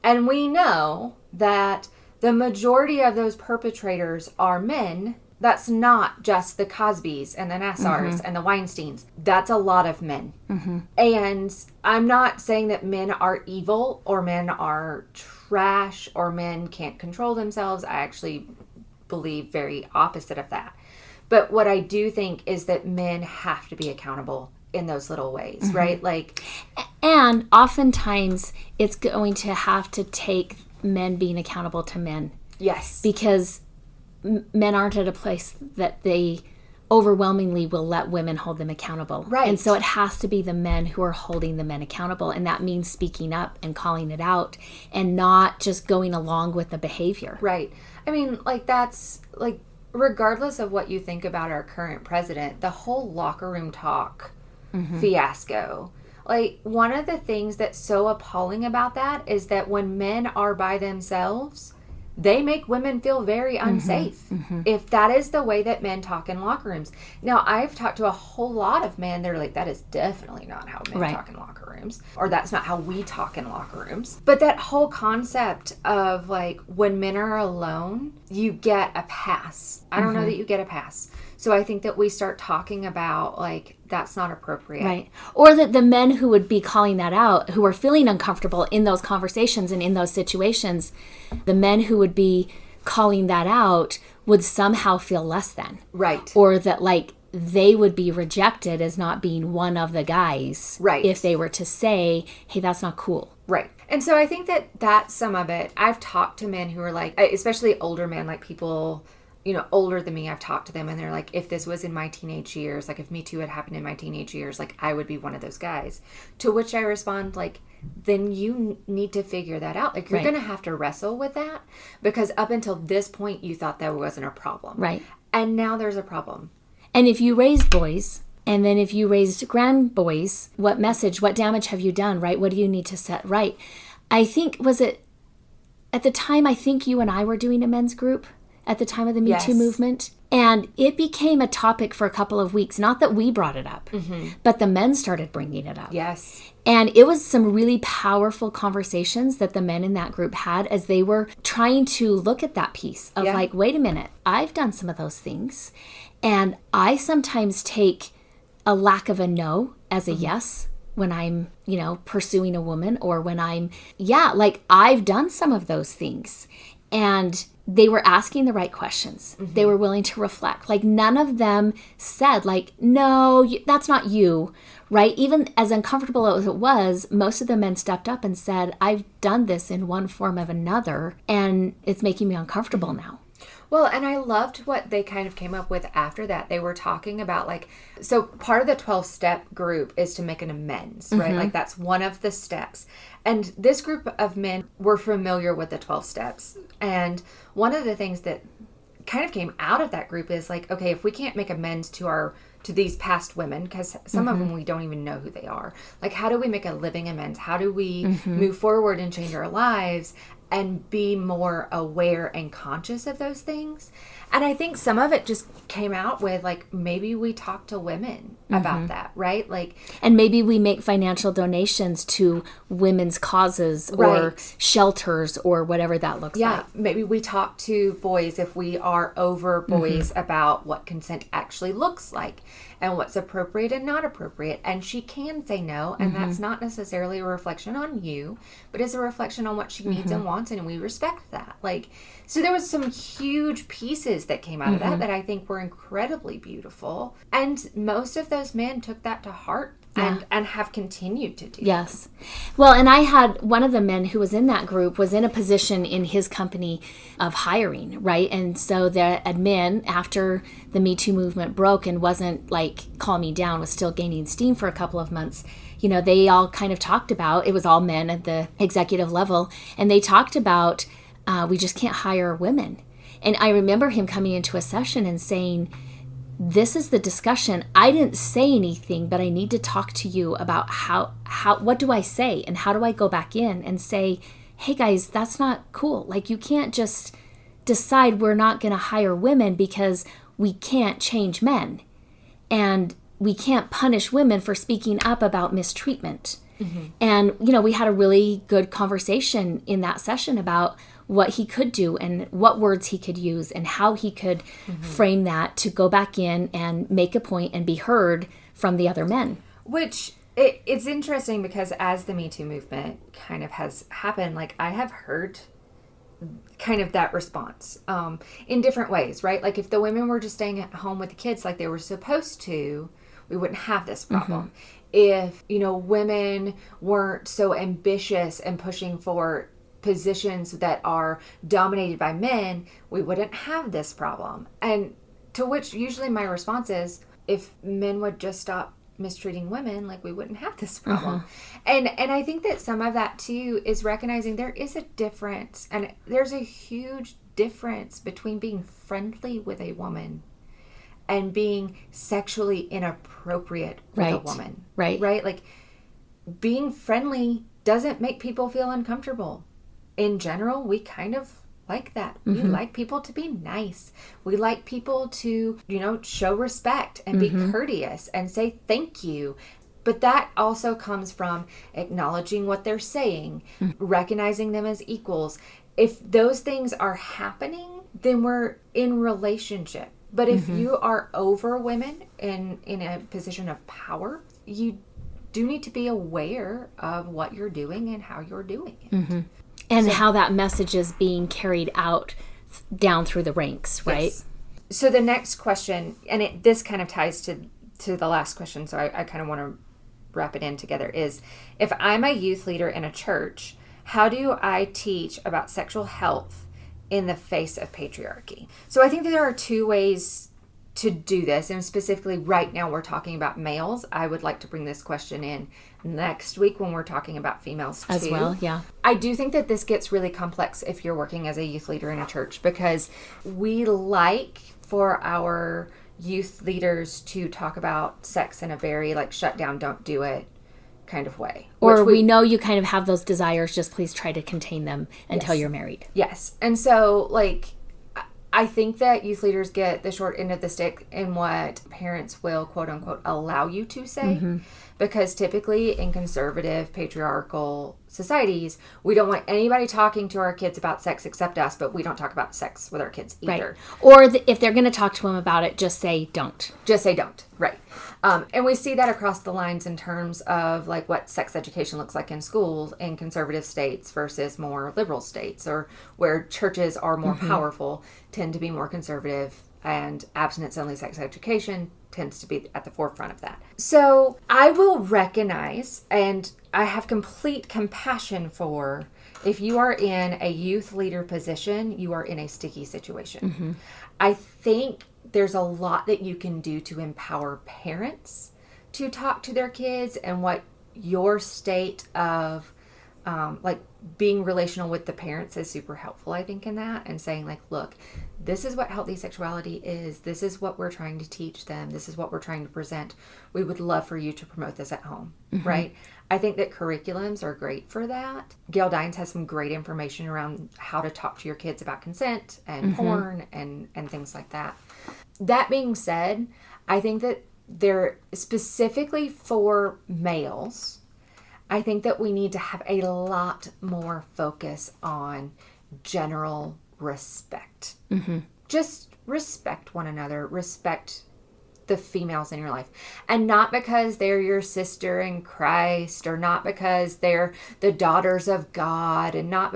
and we know that the majority of those perpetrators are men, that's not just the Cosbys and the Nassars and the Weinsteins. That's a lot of men. Mm-hmm. And I'm not saying that men are evil or men are trash or men can't control themselves. I actually believe very opposite of that. But what I do think is that men have to be accountable in those little ways, right? Like, and oftentimes it's going to have to take men being accountable to men. Yes. Because men aren't at a place that they overwhelmingly will let women hold them accountable. Right. And so it has to be the men who are holding the men accountable. And that means speaking up and calling it out and not just going along with the behavior. Right. I mean, like, that's, like, regardless of what you think about our current president, the whole locker room talk fiasco. Like, one of the things that's so appalling about that is that when men are by themselves, they make women feel very unsafe. If that is the way that men talk in locker rooms. Now, I've talked to a whole lot of men that are like, that is definitely not how men talk in locker rooms. Or that's not how we talk in locker rooms. But that whole concept of, like, when men are alone, you get a pass. I don't know that you get a pass. So I think that we start talking about, like, that's not appropriate. Right. Or that the men who would be calling that out, who are feeling uncomfortable in those conversations and in those situations, the men who would be calling that out would somehow feel less than. Right. Or that, like, they would be rejected as not being one of the guys. Right. If they were to say, hey, that's not cool. Right. And so I think that that's some of it. I've talked to men who are like, especially older men, like people, you know, older than me. I've talked to them and they're like, if this was in my teenage years, like if Me Too had happened in my teenage years, like I would be one of those guys. To which I respond, like, then you need to figure that out. Like, you're going to have to wrestle with that, because up until this point, you thought there wasn't a problem. Right. And now there's a problem. And if you raised boys, and then if you raised grandboys, what message, what damage have you done, right? What do you need to set right? I think, was it, at the time, I think you and I were doing a men's group at the time of the Me Too movement. And it became a topic for a couple of weeks. Not that we brought it up, but the men started bringing it up. Yes. And it was some really powerful conversations that the men in that group had as they were trying to look at that piece of like, wait a minute, I've done some of those things. And I sometimes take a lack of a no as a yes when I'm, you know, pursuing a woman, or when I'm, like, I've done some of those things. And they were asking the right questions. They were willing to reflect. Like, none of them said, like, no, that's not you, right? Even as uncomfortable as it was, most of the men stepped up and said, I've done this in one form or another, and it's making me uncomfortable now. Well, and I loved what they kind of came up with after that. They were talking about, like, so part of the 12-step group is to make an amends, right? Like, that's one of the steps. And this group of men were familiar with the 12 steps. And one of the things that kind of came out of that group is like, okay, if we can't make amends to these past women, because some of them we don't even know who they are, like, how do we make a living amends? How do we move forward and change our lives and be more aware and conscious of those things? And I think some of it just came out with, like, maybe we talk to women about that, right? Like, and maybe we make financial donations to women's causes or shelters or whatever that looks like. Maybe we talk to boys, if we are over boys, about what consent actually looks like and what's appropriate and not appropriate. And she can say no, and that's not necessarily a reflection on you, but it's a reflection on what she needs and wants, and we respect that. Like, so there was some huge pieces that came out of that I think were incredibly beautiful. And most of those men took that to heart and have continued to do. Yes. Well, and I had one of the men who was in that group was in a position in his company of hiring, right? And so the admin, after the Me Too movement broke and wasn't like, call me down, was still gaining steam for a couple of months, you know, they all kind of talked about, it was all men at the executive level, and they talked about, we just can't hire women. And I remember him coming into a session and saying, this is the discussion. I didn't say anything, but I need to talk to you about how what do I say, and how do I go back in and say, hey guys, that's not cool. Like, you can't just decide we're not going to hire women because we can't change men, and we can't punish women for speaking up about mistreatment. And, you know, we had a really good conversation in that session about what he could do and what words he could use and how he could frame that to go back in and make a point and be heard from the other men. Which, it's interesting because as the Me Too movement kind of has happened, like, I have heard kind of that response in different ways, right? Like if the women were just staying at home with the kids like they were supposed to, we wouldn't have this problem. If, women weren't so ambitious and pushing for positions that are dominated by men, we wouldn't have this problem. And to which usually my response is, if men would just stop mistreating women, like we wouldn't have this problem. And I think that some of that too is recognizing there is a difference, and there's a huge difference between being friendly with a woman and being sexually inappropriate with a woman. Right? Like being friendly doesn't make people feel uncomfortable. In general, we kind of like that. We like people to be nice. We like people to, show respect and be courteous and say thank you. But that also comes from acknowledging what they're saying, recognizing them as equals. If those things are happening, then we're in relationship. But if you are over women in a position of power, you do need to be aware of what you're doing and how you're doing it. And how that message is being carried out down through the ranks, right? Yes. So the next question, and this kind of ties to the last question, so I kind of want to wrap it in together, is if I'm a youth leader in a church, how do I teach about sexual health in the face of patriarchy? So I think that there are two ways to do this, and specifically right now we're talking about males. I would like to bring this question in next week when we're talking about females too. As well, yeah. I do think that this gets really complex if you're working as a youth leader in a church, because we like for our youth leaders to talk about sex in a very shut down, don't do it kind of way. Or we know you kind of have those desires, just please try to contain them until you're married. Yes. And so I think that youth leaders get the short end of the stick in what parents will, quote unquote, allow you to say. Because typically in conservative, patriarchal societies, we don't want anybody talking to our kids about sex except us, but we don't talk about sex with our kids either. Right. Or if they're going to talk to them about it, just say don't. Just say don't. Right. And we see that across the lines in terms of what sex education looks like in schools in conservative states versus more liberal states, or where churches are more powerful, tend to be more conservative, and abstinence-only sex education tends to be at the forefront of that. So I will recognize, and I have complete compassion for, if you are in a youth leader position, you are in a sticky situation. I think there's a lot that you can do to empower parents to talk to their kids, and what your state of being relational with the parents is super helpful, I think, in that, and saying look, this is what healthy sexuality is. This is what we're trying to teach them. This is what we're trying to present. We would love for you to promote this at home, right? I think that curriculums are great for that. Gail Dines has some great information around how to talk to your kids about consent and porn and things like that. That being said, I think that they're specifically for males, I think that we need to have a lot more focus on general respect. Just respect one another, respect the females in your life. And not because they're your sister in Christ, or not because they're the daughters of God, and not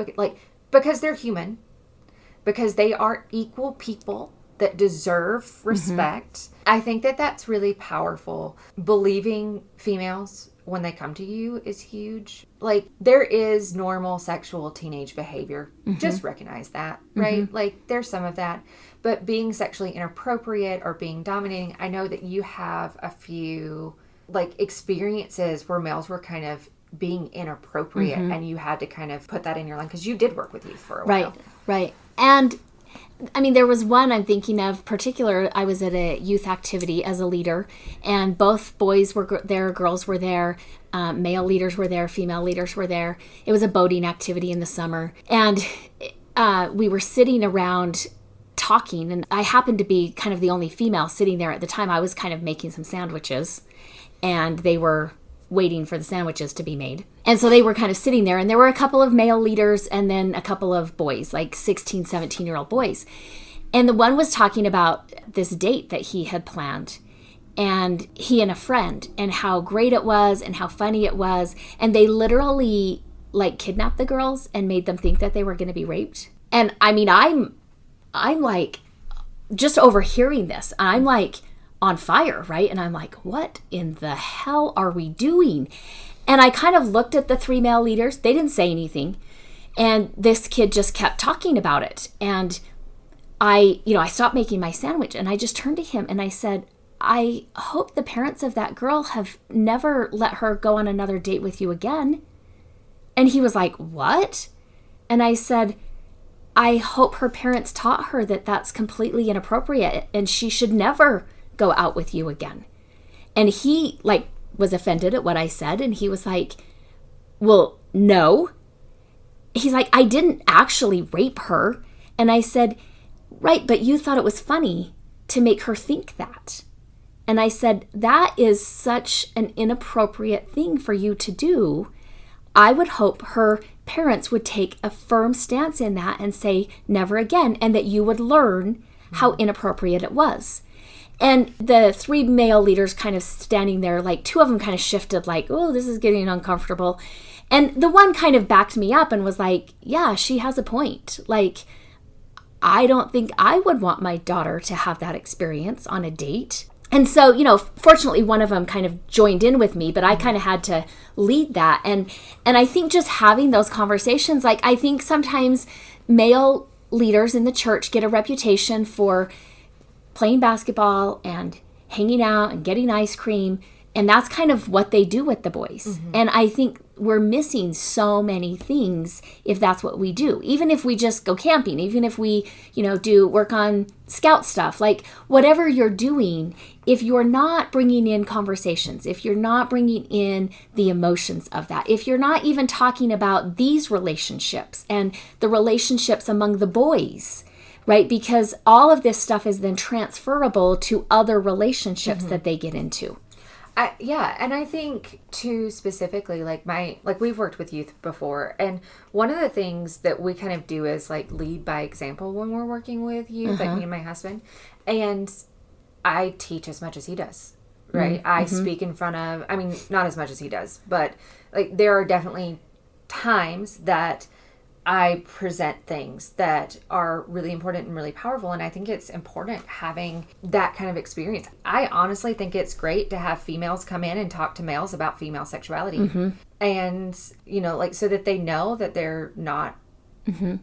because they're human, because they are equal people that deserve respect. I think that that's really powerful. Believing females when they come to you is huge. There is normal sexual teenage behavior. Just recognize that, right? There's some of that. But being sexually inappropriate or being dominating, I know that you have a few experiences where males were kind of being inappropriate, and you had to kind of put that in your line, because you did work with youth for a while. Right. And I mean, there was one I'm thinking of particular. I was at a youth activity as a leader, and both boys were there, girls were there, male leaders were there, female leaders were there. It was a boating activity in the summer, and we were sitting around talking, and I happened to be kind of the only female sitting there at the time. I was kind of making some sandwiches, and they were waiting for the sandwiches to be made. And so they were kind of sitting there, and there were a couple of male leaders and then a couple of boys, 16, 17-year-old boys. And the one was talking about this date that he had planned, and he and a friend, and how great it was and how funny it was. And they literally kidnapped the girls and made them think that they were going to be raped. And I mean, I'm like, just overhearing this, I'm like on fire, right? And I'm like, what in the hell are we doing? And I kind of looked at the 3 male leaders. They didn't say anything. And this kid just kept talking about it. And I stopped making my sandwich and I just turned to him and I said, I hope the parents of that girl have never let her go on another date with you again. And he was like, what? And I said, I hope her parents taught her that that's completely inappropriate and she should never go out with you again. And he like was offended at what I said. And he was like, well, no. He's like, I didn't actually rape her. And I said, right, but you thought it was funny to make her think that. And I said, that is such an inappropriate thing for you to do. I would hope her parents would take a firm stance in that and say never again, and that you would learn how inappropriate it was. And the 3 male leaders kind of standing there, like 2 of them kind of shifted like, oh, this is getting uncomfortable. And the one kind of backed me up and was like, yeah, she has a point. Like, I don't think I would want my daughter to have that experience on a date. And so, fortunately, one of them kind of joined in with me, but I kind of had to lead that. And I think just having those conversations, like I think sometimes male leaders in the church get a reputation for playing basketball and hanging out and getting ice cream. And that's kind of what they do with the boys. Mm-hmm. And I think we're missing so many things if that's what we do. Even if we just go camping, even if we, do work on scout stuff, like whatever you're doing, if you're not bringing in conversations, if you're not bringing in the emotions of that, if you're not even talking about these relationships and the relationships among the boys, right? Because all of this stuff is then transferable to other relationships that they get into. And I think too specifically, like we've worked with youth before, and one of the things that we kind of do is like lead by example when we're working with youth, like me and my husband, and I teach as much as he does, right? I speak in front of, I mean, not as much as he does, but like there are definitely times that I present things that are really important and really powerful. And I think it's important having that kind of experience. I honestly think it's great to have females come in and talk to males about female sexuality. And, so that they know that they're not. And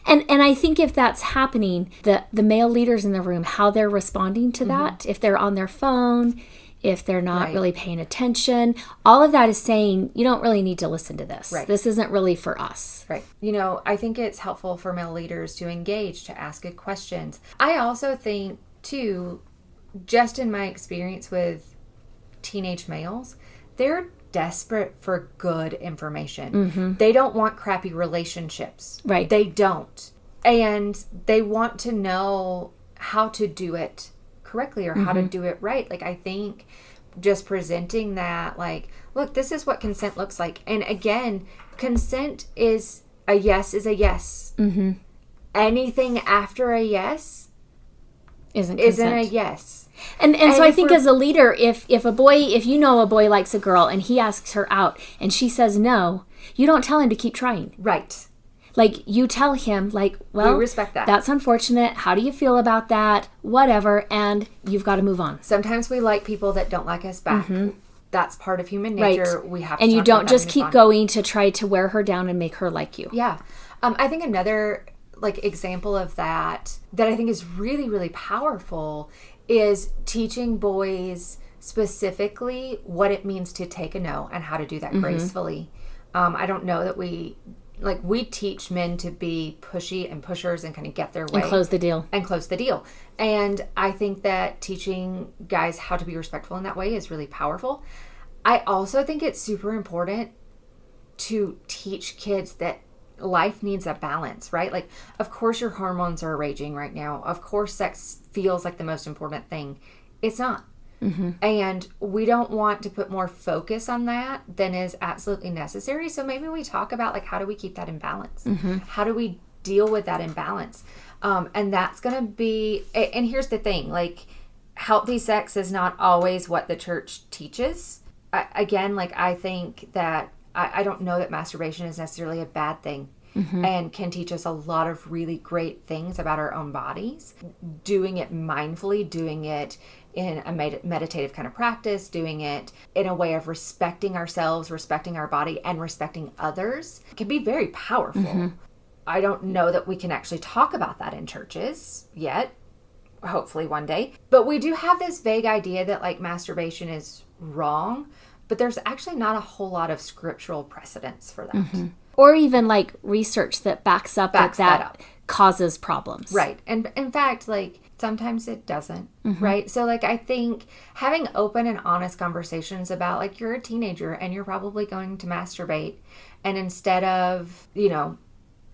I think if that's happening, the male leaders in the room, how they're responding to that, if they're on their phone, if they're not really paying attention, all of that is saying, you don't really need to listen to this. Right. This isn't really for us. Right. I think it's helpful for male leaders to engage, to ask good questions. I also think, too, just in my experience with teenage males, they're desperate for good information. They don't want crappy relationships. Right. They don't. And they want to know how to do it correctly or how to do it right. Like, I think just presenting that, like, look, this is what consent looks like. And again, consent is a yes is a yes. Anything after a yes isn't a yes. And so I think as a leader, if a boy likes a girl and he asks her out and she says no, you don't tell him to keep trying. Right. Like, you tell him, like, well, we respect that. That's unfortunate. How do you feel about that? Whatever. And you've got to move on. Sometimes we like people that don't like us back. That's part of human nature. Right. We have to and you don't just keep going to try to wear her down and make her like you. Yeah. I think another, like, example of that I think is really, really powerful is teaching boys specifically what it means to take a no and how to do that gracefully. I don't know that we teach men to be pushy and pushers and kind of get their way. And close the deal. And I think that teaching guys how to be respectful in that way is really powerful. I also think it's super important to teach kids that life needs a balance, right? Like, of course your hormones are raging right now. Of course sex feels like the most important thing. It's not. And we don't want to put more focus on that than is absolutely necessary. So maybe we talk about, like, how do we keep that in balance? How do we deal with that imbalance? And that's going to be, and here's the thing, like, healthy sex is not always what the church teaches. I think that I don't know that masturbation is necessarily a bad thing. and can teach us a lot of really great things about our own bodies. Doing it mindfully, doing it in a meditative kind of practice, doing it in a way of respecting ourselves, respecting our body, and respecting others can be very powerful. I don't know that we can actually talk about that in churches yet, hopefully one day. But we do have this vague idea that like masturbation is wrong, but there's actually not a whole lot of scriptural precedence for that. Or even like research that backs up that up. Causes problems. Right. And in fact, like sometimes it doesn't. Right. So like I think having open and honest conversations about like you're a teenager and you're probably going to masturbate. And instead of, you know,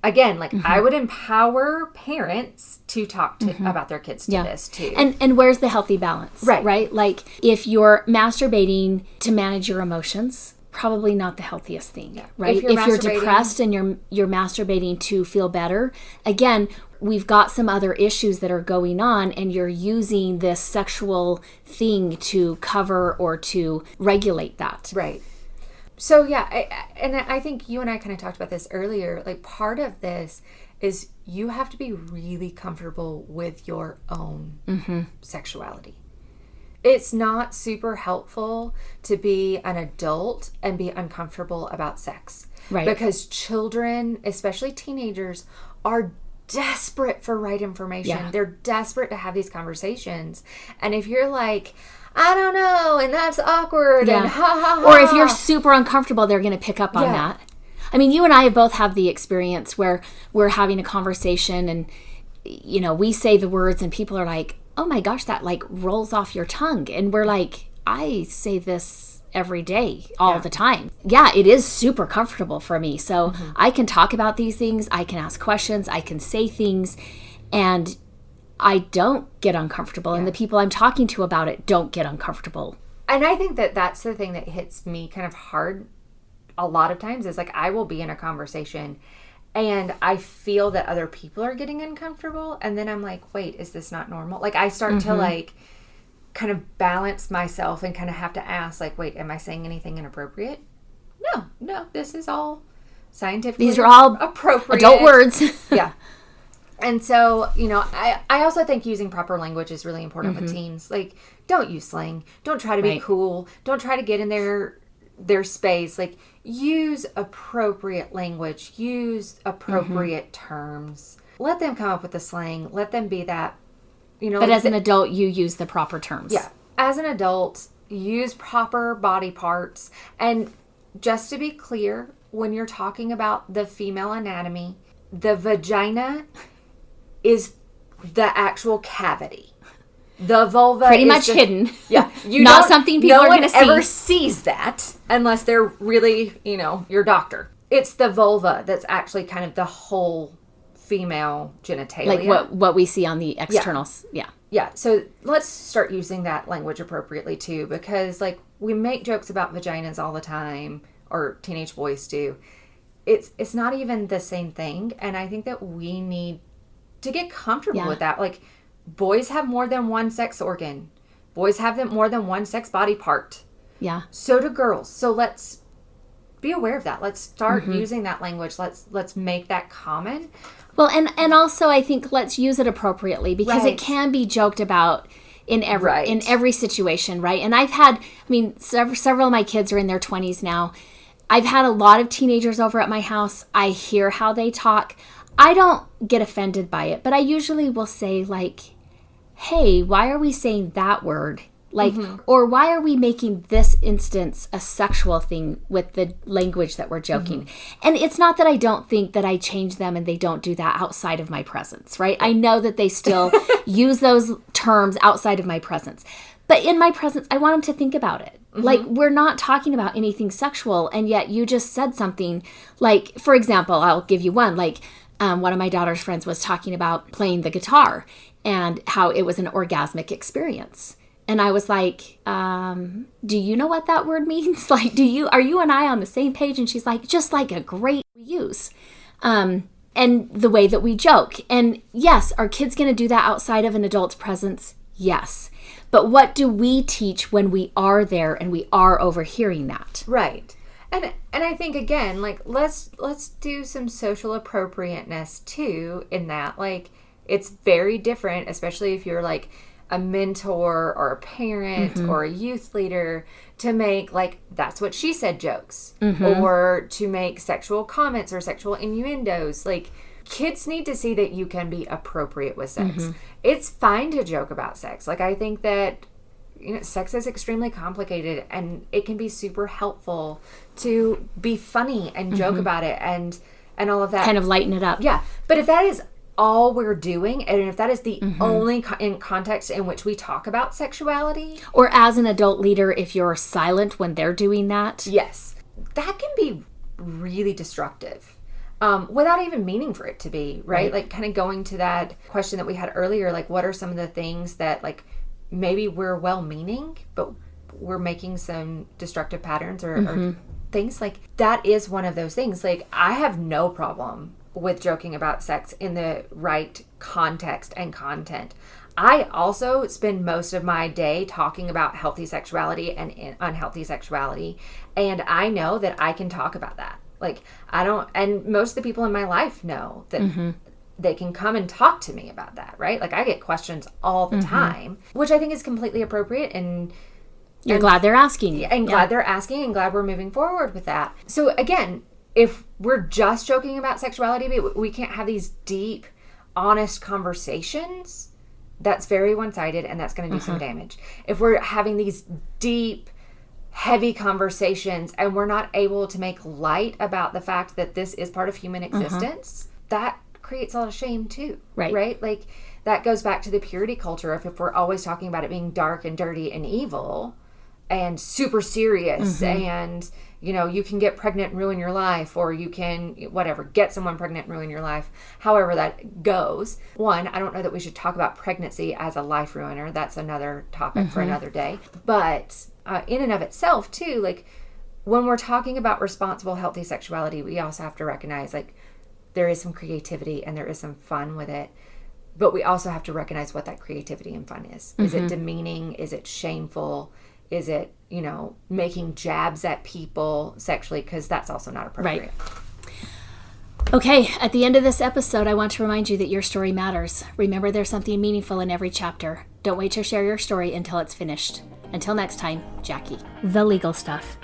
again, like I would empower parents to talk to about their kids to this too. And where's the healthy balance? Right. Like if you're masturbating to manage your emotions, probably not the healthiest thing, right? If you're depressed and you're masturbating to feel better, again, we've got some other issues that are going on and you're using this sexual thing to cover or to regulate that. Right. So yeah, I think you and I kind of talked about this earlier, like part of this is you have to be really comfortable with your own sexuality. It's not super helpful to be an adult and be uncomfortable about sex. Right. Because children, especially teenagers, are desperate for right information. Yeah. They're desperate to have these conversations. And if you're like, I don't know, and that's awkward, and ha ha ha. Or if you're super uncomfortable, they're going to pick up on that. I mean, you and I both have the experience where we're having a conversation and, you know, we say the words and people are like, oh my gosh, that like rolls off your tongue. And we're like, I say this every day, all the time. Yeah, it is super comfortable for me. So I can talk about these things. I can ask questions. I can say things. And I don't get uncomfortable. And the people I'm talking to about it don't get uncomfortable. And I think that that's the thing that hits me kind of hard a lot of times is like I will be in a conversation and I feel that other people are getting uncomfortable. And then I'm like, wait, is this not normal? Like I start to like kind of balance myself and kind of have to ask like, wait, am I saying anything inappropriate? No, this is all scientifically These are all appropriate adult words. Yeah. And so, you know, I also think using proper language is really important with teens. Like, don't use slang. Don't try to be cool. Don't try to get in their space. Like, use appropriate language. Use appropriate terms. Let them come up with the slang. Let them be that, you know. But as an adult, you use the proper terms. Yeah. As an adult, use proper body parts. And just to be clear, when you're talking about the female anatomy, the vagina is the actual cavity. The vulva pretty is much hidden. Yeah. Not something people are going to see. No one ever sees that unless they're really, you know, your doctor. It's the vulva that's actually kind of the whole female genitalia. Like what we see on the externals. Yeah. Yeah. So let's start using that language appropriately too, because like we make jokes about vaginas all the time, or teenage boys do. It's not even the same thing. And I think that we need to get comfortable with that. Like, boys have more than one sex organ. Boys have more than one sex body part. Yeah. So do girls. So let's be aware of that. Let's start using that language. Let's make that common. Well, and also I think let's use it appropriately because it can be joked about in every situation, right? And I've had, I mean, several of my kids are in their 20s now. I've had a lot of teenagers over at my house. I hear how they talk. I don't get offended by it, but I usually will say like, hey, why are we saying that word? Like, or why are we making this instance a sexual thing with the language that we're joking? And it's not that I don't think that I change them and they don't do that outside of my presence, right? I know that they still use those terms outside of my presence. But in my presence, I want them to think about it. Like, we're not talking about anything sexual, and yet you just said something. Like, for example, I'll give you one. Like, one of my daughter's friends was talking about playing the guitar and how it was an orgasmic experience. And I was like, do you know what that word means? Like, are you and I on the same page? And she's like, just like a great use. And the way that we joke. And yes, are kids going to do that outside of an adult's presence? Yes. But what do we teach when we are there and we are overhearing that? Right. And I think, again, like, let's do some social appropriateness too in that. Like, it's very different, especially if you're like a mentor or a parent or a youth leader, to make like that's what she said jokes or to make sexual comments or sexual innuendos. Like, kids need to see that you can be appropriate with sex. It's fine to joke about sex. Like, I think that, you know, sex is extremely complicated, and it can be super helpful to be funny and joke about it and all of that. Kind of lighten it up. Yeah. But if that is all we're doing, and if that is the only in context in which we talk about sexuality. Or as an adult leader, if you're silent when they're doing that. Yes. That can be really destructive. Without even meaning for it to be, right? Like, kind of going to that question that we had earlier, like, what are some of the things that, like, maybe we're well-meaning, but we're making some destructive patterns or things. Like, that is one of those things. Like, I have no problem with joking about sex in the right context and content. I also spend most of my day talking about healthy sexuality and unhealthy sexuality, and I know that I can talk about that. Like, I don't, and most of the people in my life know that they can come and talk to me about that, right? Like, I get questions all the time, which I think is completely appropriate, and you're glad they're asking. And glad they're asking, and glad we're moving forward with that. So again, if we're just joking about sexuality, but we can't have these deep, honest conversations, that's very one-sided, and that's going to do some damage. If we're having these deep, heavy conversations, and we're not able to make light about the fact that this is part of human existence, that creates a lot of shame too. Right? Like, that goes back to the purity culture. If we're always talking about it being dark and dirty and evil and super serious and, you know, you can get pregnant and ruin your life, or you can, whatever, get someone pregnant and ruin your life, however that goes. One, I don't know that we should talk about pregnancy as a life ruiner. That's another topic for another day. But in and of itself, too, like, when we're talking about responsible, healthy sexuality, we also have to recognize, like, there is some creativity and there is some fun with it. But we also have to recognize what that creativity and fun is. Is it demeaning? Is it shameful? Is it, you know, making jabs at people sexually? Because that's also not appropriate. Right. Okay, at the end of this episode, I want to remind you that your story matters. Remember, there's something meaningful in every chapter. Don't wait to share your story until it's finished. Until next time, Jackie. The Legal Stuff.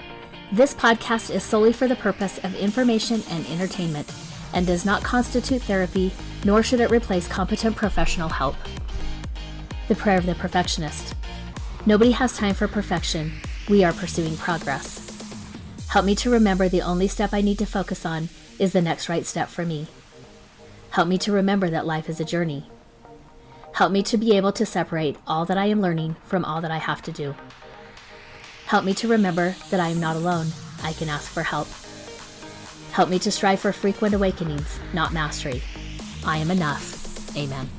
This podcast is solely for the purpose of information and entertainment, and does not constitute therapy, nor should it replace competent professional help. The Prayer of the Perfectionist. Nobody has time for perfection. We are pursuing progress. Help me to remember the only step I need to focus on is the next right step for me. Help me to remember that life is a journey. Help me to be able to separate all that I am learning from all that I have to do. Help me to remember that I am not alone. I can ask for help. Help me to strive for frequent awakenings, not mastery. I am enough. Amen.